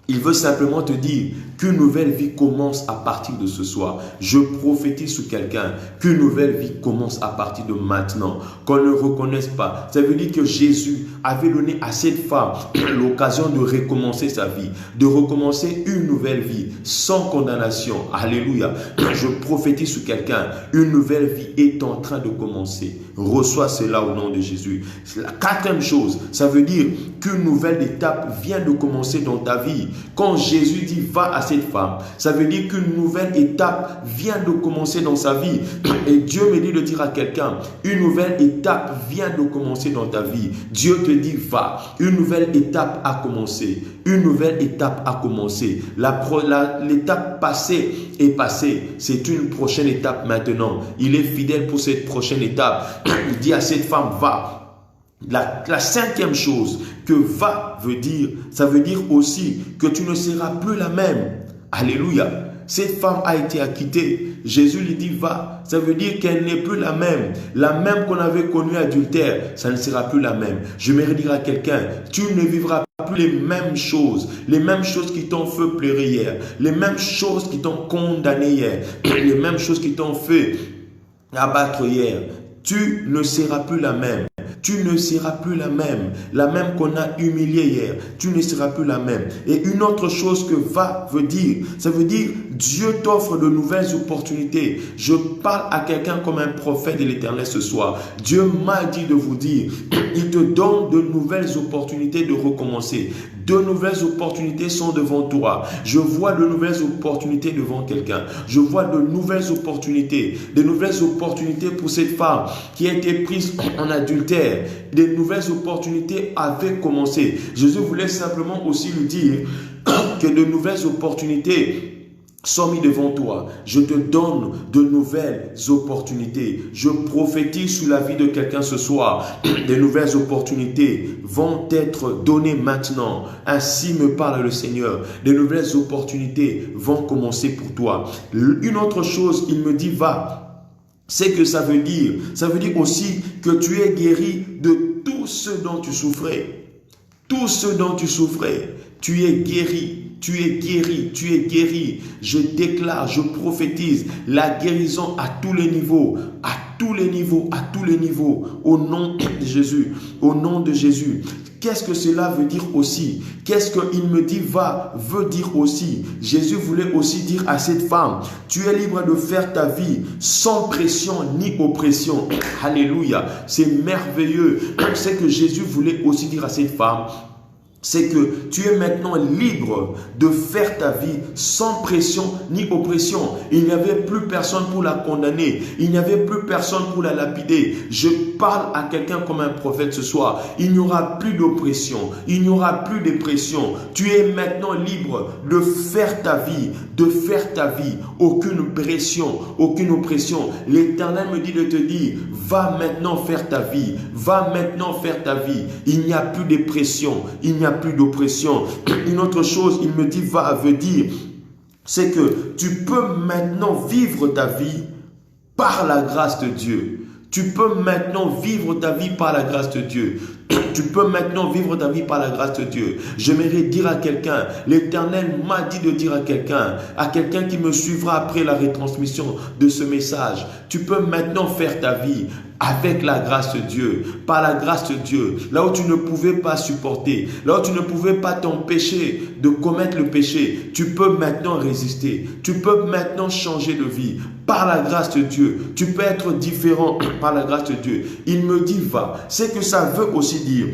[SPEAKER 1] Il veut simplement te dire qu'une nouvelle vie commence à partir de ce soir. Je prophétise sur quelqu'un qu'une nouvelle vie commence à partir de maintenant. Qu'on ne reconnaisse pas. Ça veut dire que Jésus avait donné à cette femme l'occasion de recommencer sa vie, de recommencer une nouvelle vie sans condamnation. Alléluia. Je prophétise sur quelqu'un. Une nouvelle vie est en train de commencer. Reçois cela au nom de Jésus. La quatrième chose, ça veut dire qu'une nouvelle étape vient de commencer dans ta vie. Quand Jésus dit va à cette femme, ça veut dire qu'une nouvelle étape vient de commencer dans sa vie. Et Dieu me dit de dire à quelqu'un, une nouvelle étape vient de commencer dans ta vie. Dieu te dit va, une nouvelle étape a commencé. Une nouvelle étape a commencé. L'étape passée est passée. C'est une prochaine étape maintenant. Il est fidèle pour cette prochaine étape. Il dit à cette femme va. La cinquième chose que va veut dire, ça veut dire aussi que tu ne seras plus la même. Alléluia. Cette femme a été acquittée. Jésus lui dit va. Ça veut dire qu'elle n'est plus la même. La même qu'on avait connue adultère, ça ne sera plus la même. Je vais dire à quelqu'un, tu ne vivras plus les mêmes choses qui t'ont fait pleurer hier, les mêmes choses qui t'ont condamné hier, les mêmes choses qui t'ont fait abattre hier. Tu ne seras plus la même. Tu ne seras plus la même qu'on a humiliée hier. Tu ne seras plus la même. Et une autre chose que va veut dire, ça veut dire Dieu t'offre de nouvelles opportunités. Je parle à quelqu'un comme un prophète de l'Éternel ce soir. Dieu m'a dit de vous dire, il te donne de nouvelles opportunités de recommencer. De nouvelles opportunités sont devant toi. Je vois de nouvelles opportunités devant quelqu'un. Je vois de nouvelles opportunités pour cette femme qui a été prise en adultère. Des nouvelles opportunités avaient commencé. Jésus voulait simplement aussi lui dire que de nouvelles opportunités sont mis devant toi. Je te donne de nouvelles opportunités. Je prophétise sur la vie de quelqu'un ce soir. Des nouvelles opportunités vont être données maintenant. Ainsi me parle le Seigneur. Des nouvelles opportunités vont commencer pour toi. Une autre chose, il me dit, va. C'est que ça veut dire aussi que tu es guéri de tout ce dont tu souffrais. Tout ce dont tu souffrais, tu es guéri. Tu es guéri, tu es guéri. Je déclare, je prophétise la guérison à tous les niveaux, à tous les niveaux, à tous les niveaux, au nom de Jésus, au nom de Jésus. Qu'est-ce que cela veut dire aussi? Qu'est-ce qu'il me dit veut dire aussi? Jésus voulait aussi dire à cette femme, tu es libre de faire ta vie sans pression ni oppression. Alléluia, c'est merveilleux. C'est que Jésus voulait aussi dire à cette femme, c'est que tu es maintenant libre de faire ta vie sans pression ni oppression. Il n'y avait plus personne pour la condamner. Il n'y avait plus personne pour la lapider. Je parle à quelqu'un comme un prophète ce soir. Il n'y aura plus d'oppression. Il n'y aura plus de pression. Tu es maintenant libre de faire ta vie. De faire ta vie. Aucune pression, aucune oppression. L'Éternel me dit de te dire, va maintenant faire ta vie. Va maintenant faire ta vie. Il n'y a plus de pression. Il n'y a plus d'oppression. Une autre chose, il me dit, veut dire, c'est que tu peux maintenant vivre ta vie par la grâce de Dieu. Tu peux maintenant vivre ta vie par la grâce de Dieu. Tu peux maintenant vivre ta vie par la grâce de Dieu. J'aimerais dire à quelqu'un, l'Éternel m'a dit de dire à quelqu'un qui me suivra après la retransmission de ce message, tu peux maintenant faire ta vie avec la grâce de Dieu, par la grâce de Dieu, là où tu ne pouvais pas supporter, là où tu ne pouvais pas t'empêcher de commettre le péché, tu peux maintenant résister, tu peux maintenant changer de vie, par la grâce de Dieu, tu peux être différent par la grâce de Dieu. Il me dit va, c'est que ça veut aussi dire,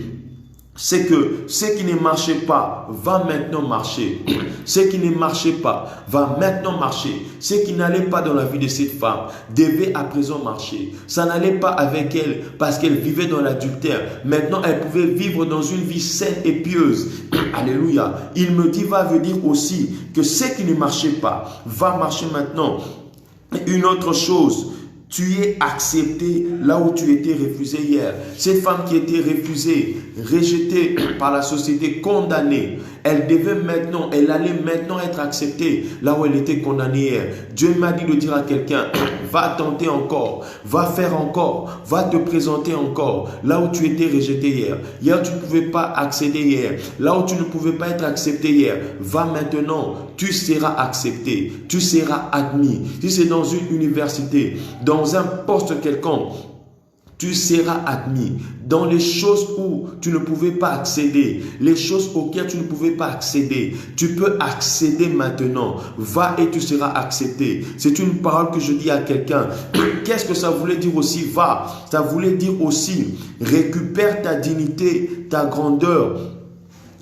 [SPEAKER 1] c'est que ce qui ne marchait pas va maintenant marcher. Ce qui ne marchait pas va maintenant marcher. Ce qui n'allait pas dans la vie de cette femme devait à présent marcher. Ça n'allait pas avec elle parce qu'elle vivait dans l'adultère. Maintenant, elle pouvait vivre dans une vie saine et pieuse. Alléluia. Il me dit, veut dire aussi que ce qui ne marchait pas va marcher maintenant. Une autre chose, tu es accepté là où tu étais refusé hier. Cette femme qui était refusée, rejetée par la société, condamnée, elle allait maintenant être acceptée là où elle était condamnée hier. Dieu m'a dit de dire à quelqu'un, va tenter encore, va faire encore, va te présenter encore là où tu étais rejeté hier. Hier, tu ne pouvais pas accéder hier. Là où tu ne pouvais pas être accepté hier, va maintenant, tu seras accepté, tu seras admis. Si c'est dans une université, dans un poste quelconque, tu seras admis. Dans les choses où tu ne pouvais pas accéder, les choses auxquelles tu ne pouvais pas accéder, tu peux accéder maintenant. Va et tu seras accepté. C'est une parole que je dis à quelqu'un. Qu'est-ce que ça voulait dire aussi? Va. Ça voulait dire aussi, récupère ta dignité, ta grandeur,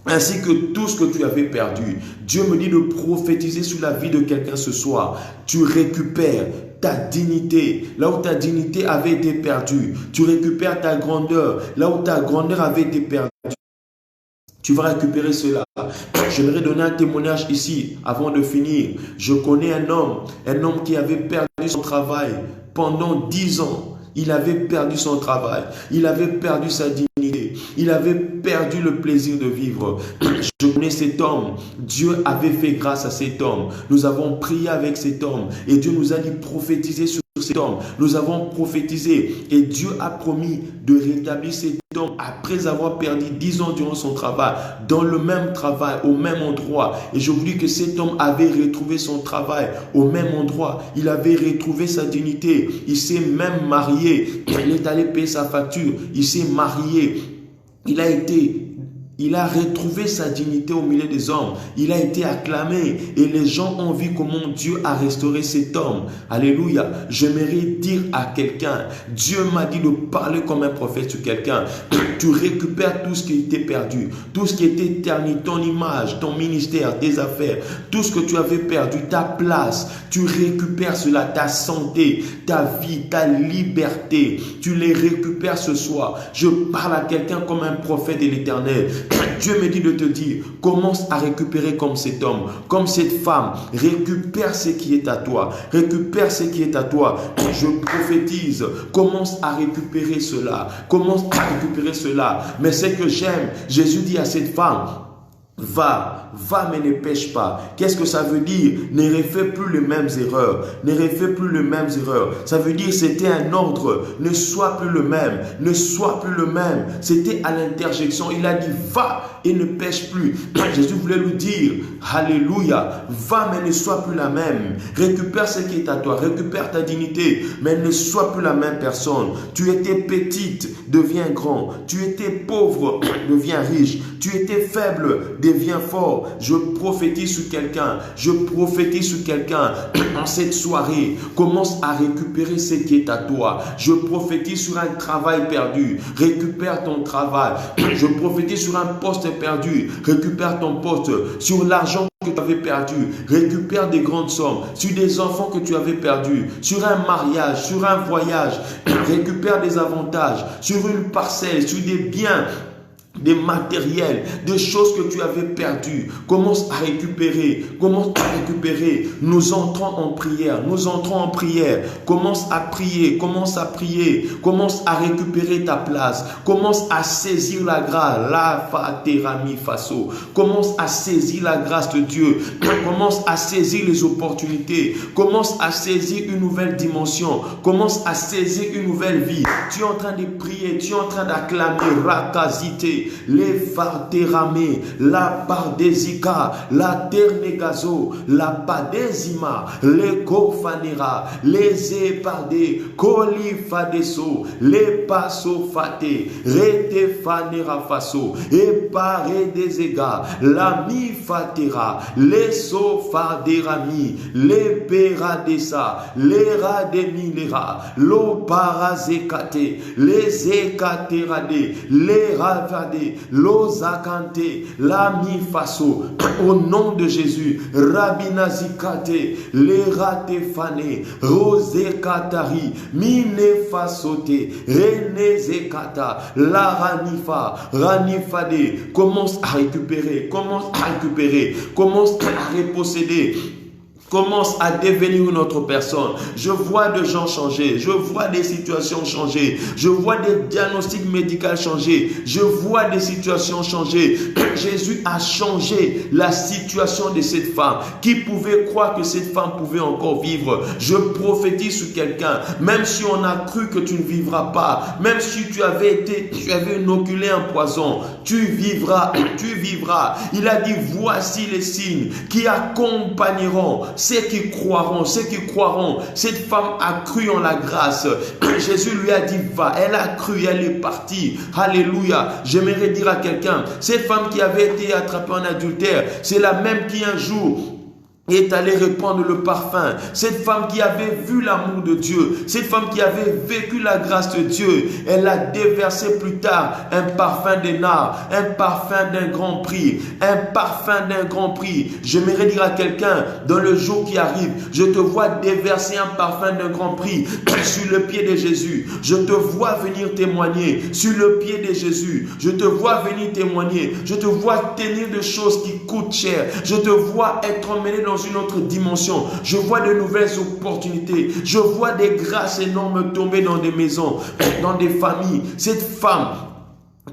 [SPEAKER 1] ainsi que tout ce que tu avais perdu. Dieu me dit de prophétiser sur la vie de quelqu'un ce soir. Tu récupères ta dignité, là où ta dignité avait été perdue. Tu récupères ta grandeur, là où ta grandeur avait été perdue. Tu vas récupérer cela. J'aimerais donner un témoignage ici avant de finir. Je connais un homme qui avait perdu son travail pendant 10 ans. Il avait perdu son travail, il avait perdu sa dignité, il avait perdu le plaisir de vivre. Je connais cet homme, Dieu avait fait grâce à cet homme. Nous avons prié avec cet homme et Dieu nous a dit prophétiser sur cet homme. Nous avons prophétisé et Dieu a promis de rétablir cet homme après avoir perdu 10 ans durant son travail, dans le même travail, au même endroit. Et je vous dis que cet homme avait retrouvé son travail au même endroit. Il avait retrouvé sa dignité. Il s'est même marié. Il est allé payer sa facture. Il s'est marié. Il a retrouvé sa dignité au milieu des hommes. Il a été acclamé et les gens ont vu comment Dieu a restauré cet homme. Alléluia. J'aimerais dire à quelqu'un, Dieu m'a dit de parler comme un prophète sur quelqu'un. Tu récupères tout ce qui était perdu, tout ce qui était terni, ton image, ton ministère, tes affaires, tout ce que tu avais perdu, ta place. Tu récupères cela, ta santé, ta vie, ta liberté. Tu les récupères ce soir. Je parle à quelqu'un comme un prophète de l'Éternel. Dieu me dit de te dire, commence à récupérer comme cet homme, comme cette femme. Récupère ce qui est à toi. Récupère ce qui est à toi. Je prophétise, commence à récupérer cela. Commence à récupérer cela. Mais ce que j'aime, Jésus dit à cette femme, va, mais ne pêche pas. Qu'est-ce que ça veut dire? Ne refais plus les mêmes erreurs. Ne refais plus les mêmes erreurs. Ça veut dire c'était un ordre. Ne sois plus le même. Ne sois plus le même. C'était à l'interjection. Il a dit va et ne pêche plus. Jésus voulait lui dire, alléluia, va mais ne sois plus la même. Récupère ce qui est à toi. Récupère ta dignité. Mais ne sois plus la même personne. Tu étais petite, deviens grand. Tu étais pauvre, deviens riche. Tu étais faible, deviens fort. Je prophétise sur quelqu'un. Je prophétise sur quelqu'un en cette soirée. Commence à récupérer ce qui est à toi. Je prophétise sur un travail perdu. Récupère ton travail. Je prophétise sur un poste perdu. Récupère ton poste. Sur l'argent que tu avais perdu. Récupère des grandes sommes. Sur des enfants que tu avais perdus. Sur un mariage. Sur un voyage. Récupère des avantages. Sur une parcelle. Sur des biens, des matériels, des choses que tu avais perdues. Commence à récupérer. Commence à récupérer. Nous entrons en prière. Nous entrons en prière. Commence à prier. Commence à prier. Commence à récupérer ta place. Commence à saisir la grâce. La faterami faso. Commence à saisir la grâce de Dieu. Commence à saisir les opportunités. Commence à saisir une nouvelle dimension. Commence à saisir une nouvelle vie. Tu es en train de prier. Tu es en train d'acclamer. Rakazite. Les farteramé, la pardezika, la ternegazo, la padezima, les kofanera, les épardés, kolifadeso, les pasofate, rete fanera faso, epare des ega, la mi fatera, les sofaderami, les peradesa, les rademilera, lo parazekate, les ekaterade, les ravade, l'ozakante, la mi faso, au nom de Jésus, rabinazikate, les ratefane, rosekatari, mine fasote, renezekata, la ranifa, ranifade. Commence à récupérer, commence à récupérer, commence à reposséder. Commence à devenir une autre personne. Je vois des gens changer. Je vois des situations changer. Je vois des diagnostics médicaux changer. Je vois des situations changer. Jésus a changé la situation de cette femme. Qui pouvait croire que cette femme pouvait encore vivre? Je prophétise sur quelqu'un. Même si on a cru que tu ne vivras pas. Même si tu avais inoculé un poison. Tu vivras. Tu vivras. Il a dit, voici les signes qui accompagneront ceux qui croiront, ceux qui croiront. Cette femme a cru en la grâce. Jésus lui a dit, va. Elle a cru, elle est partie. Alléluia. J'aimerais dire à quelqu'un, cette femme qui avait été attrapée en adultère, c'est la même qui un jour est allée répandre le parfum. Cette femme qui avait vu l'amour de Dieu, cette femme qui avait vécu la grâce de Dieu, elle a déversé plus tard un parfum de nard, un parfum d'un grand prix, un parfum d'un grand prix. J'aimerais dire à quelqu'un, dans le jour qui arrive, je te vois déverser un parfum d'un grand prix sur le pied de Jésus. Je te vois venir témoigner sur le pied de Jésus. Je te vois venir témoigner. Je te vois tenir des choses qui coûtent cher. Je te vois être emmené dans une autre dimension. Je vois de nouvelles opportunités. Je vois des grâces énormes tomber dans des maisons, dans des familles. Cette femme,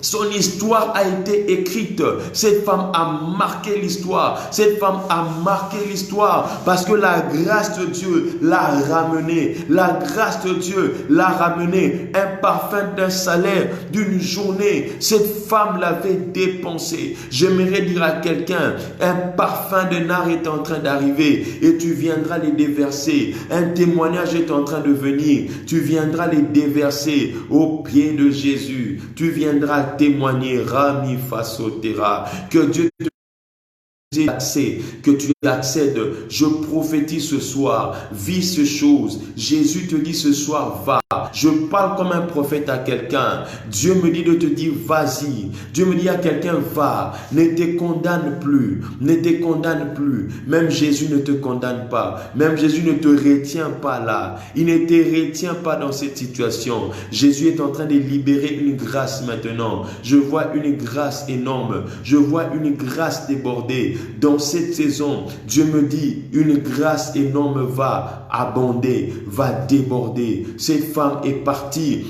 [SPEAKER 1] son histoire a été écrite. Cette femme a marqué l'histoire. Cette femme a marqué l'histoire parce que la grâce de Dieu l'a ramenée. La grâce de Dieu l'a ramenée. Un parfum d'un salaire, d'une journée. Cette femme l'avait dépensé. J'aimerais dire à quelqu'un, un parfum de nard est en train d'arriver et tu viendras les déverser. Un témoignage est en train de venir. Tu viendras les déverser au pied de Jésus. Tu viendras témoigner, Rami Fasotera, que Dieu te accès, que tu accèdes. Je prophétise ce soir, vis ces choses. Jésus te dit ce soir, va. Je parle comme un prophète à quelqu'un. Dieu me dit de te dire vas-y. Dieu me dit à quelqu'un va. Ne te condamne plus. Ne te condamne plus. Même Jésus ne te condamne pas. Même Jésus ne te retient pas là. Il ne te retient pas dans cette situation. Jésus est en train de libérer une grâce maintenant. Je vois une grâce énorme. Je vois une grâce débordée. Dans cette saison, Dieu me dit, une grâce énorme va abonder, va déborder. Cette femme est partie.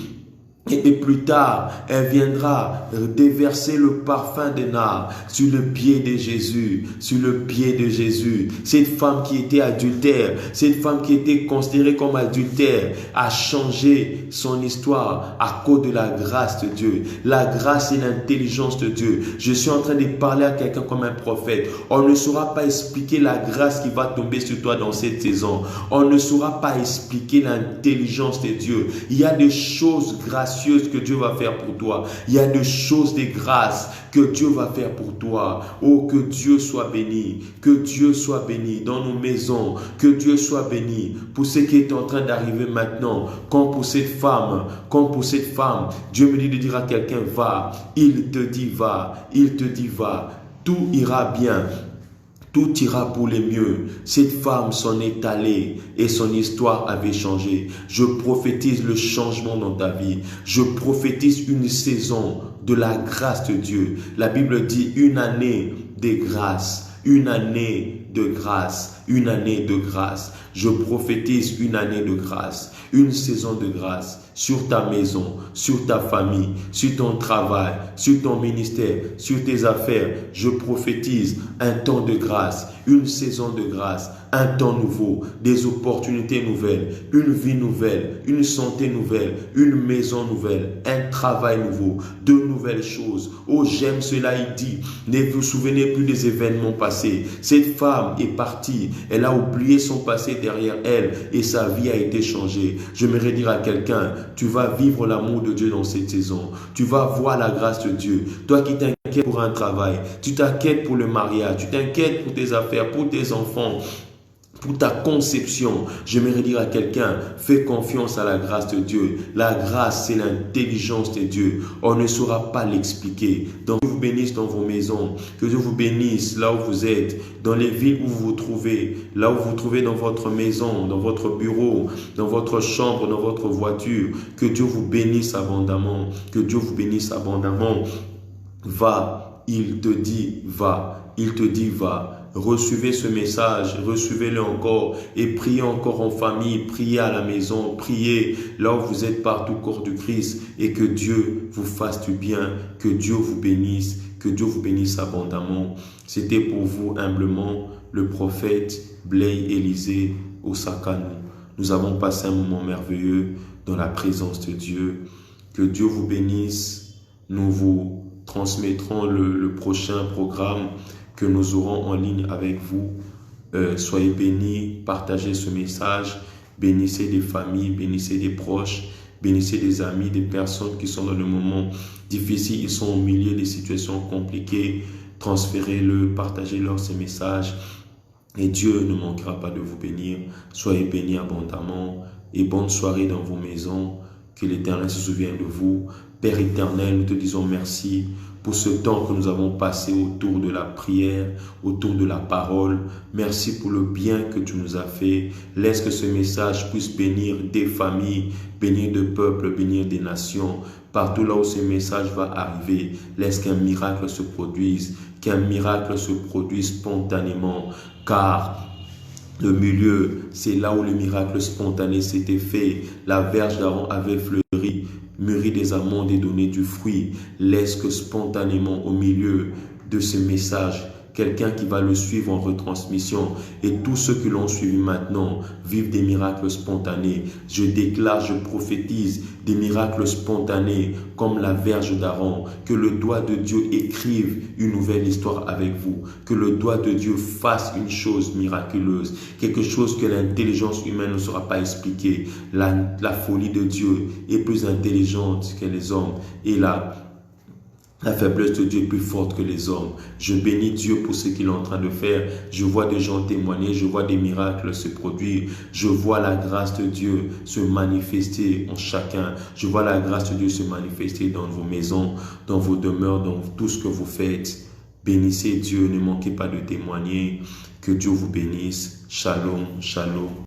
[SPEAKER 1] Et plus tard, elle viendra déverser le parfum de nard sur le pied de Jésus, sur le pied de Jésus. Cette femme qui était adultère, cette femme qui était considérée comme adultère, a changé son histoire à cause de la grâce de Dieu. La grâce et l'intelligence de Dieu. Je suis en train de parler à quelqu'un comme un prophète. On ne saura pas expliquer la grâce qui va tomber sur toi dans cette saison. On ne saura pas expliquer l'intelligence de Dieu. Il y a des choses gracieuses que Dieu va faire pour toi. Il y a des choses de grâce que Dieu va faire pour toi. Oh, que Dieu soit béni. Que Dieu soit béni dans nos maisons. Que Dieu soit béni pour ce qui est en train d'arriver maintenant. Comme pour cette femme, Dieu me dit de dire à quelqu'un va. Il te dit va. Il te dit va. Tout ira bien. Tout ira pour le mieux. Cette femme s'en est allée et son histoire avait changé. Je prophétise le changement dans ta vie. Je prophétise une saison de la grâce de Dieu. La Bible dit une année de grâce. Une année de grâce. Une année de grâce. Je prophétise une année de grâce. Une saison de grâce sur ta maison, sur ta famille, sur ton travail, sur ton ministère, sur tes affaires. Je prophétise un temps de grâce, une saison de grâce, un temps nouveau, des opportunités nouvelles, une vie nouvelle, une santé nouvelle, une maison nouvelle, un travail nouveau, de nouvelles choses. Oh, j'aime cela, il dit. Ne vous souvenez plus des événements passés. Cette femme est partie, elle a oublié son passé derrière elle et sa vie a été changée. J'aimerais dire à quelqu'un, tu vas vivre l'amour de Dieu dans cette saison. Tu vas voir la grâce de Dieu. Toi qui t'inquiètes pour un travail, tu t'inquiètes pour le mariage, tu t'inquiètes pour tes affaires, pour tes enfants, pour ta conception. J'aimerais dire à quelqu'un, fais confiance à la grâce de Dieu. La grâce, c'est l'intelligence de Dieu. On ne saura pas l'expliquer. Donc, que Dieu vous bénisse dans vos maisons. Que Dieu vous bénisse là où vous êtes, dans les villes où vous vous trouvez, là où vous vous trouvez dans votre maison, dans votre bureau, dans votre chambre, dans votre voiture. Que Dieu vous bénisse abondamment. Que Dieu vous bénisse abondamment. Va, il te dit va. Il te dit va. Recevez ce message, recevez-le encore et priez encore en famille, priez à la maison, priez là où vous êtes partout, corps du Christ, et que Dieu vous fasse du bien, que Dieu vous bénisse abondamment. C'était pour vous humblement le prophète Blay Élisée Osakane. Nous avons passé un moment merveilleux dans la présence de Dieu. Que Dieu vous bénisse. Nous vous transmettrons le prochain programme que nous aurons en ligne avec vous. Soyez bénis, partagez ce message, bénissez des familles, bénissez des proches, bénissez des amis, des personnes qui sont dans le moment difficile, ils sont au milieu des situations compliquées. Transférez-le, partagez-leur ces messages et Dieu ne manquera pas de vous bénir. Soyez bénis abondamment et bonne soirée dans vos maisons. Que l'Éternel se souvienne de vous. Père éternel, nous te disons merci pour ce temps que nous avons passé autour de la prière, autour de la parole. Merci pour le bien que tu nous as fait. Laisse que ce message puisse bénir des familles, bénir des peuples, bénir des nations. Partout là où ce message va arriver, laisse qu'un miracle se produise, spontanément, car le milieu, c'est là où le miracle spontané s'était fait. La verge d'Aaron avait fleuri, mûri des amandes et donné du fruit. Laisse que spontanément au milieu de ce message, quelqu'un qui va le suivre en retransmission et tous ceux qui l'ont suivi maintenant vivent des miracles spontanés. Je déclare, je prophétise des miracles spontanés comme la verge d'Aaron. Que le doigt de Dieu écrive une nouvelle histoire avec vous. Que le doigt de Dieu fasse une chose miraculeuse. Quelque chose que l'intelligence humaine ne saura pas expliquer. La folie de Dieu est plus intelligente que les hommes. Et La faiblesse de Dieu est plus forte que les hommes. Je bénis Dieu pour ce qu'il est en train de faire. Je vois des gens témoigner, je vois des miracles se produire. Je vois la grâce de Dieu se manifester en chacun. Je vois la grâce de Dieu se manifester dans vos maisons, dans vos demeures, dans tout ce que vous faites. Bénissez Dieu, ne manquez pas de témoigner. Que Dieu vous bénisse. Shalom, shalom.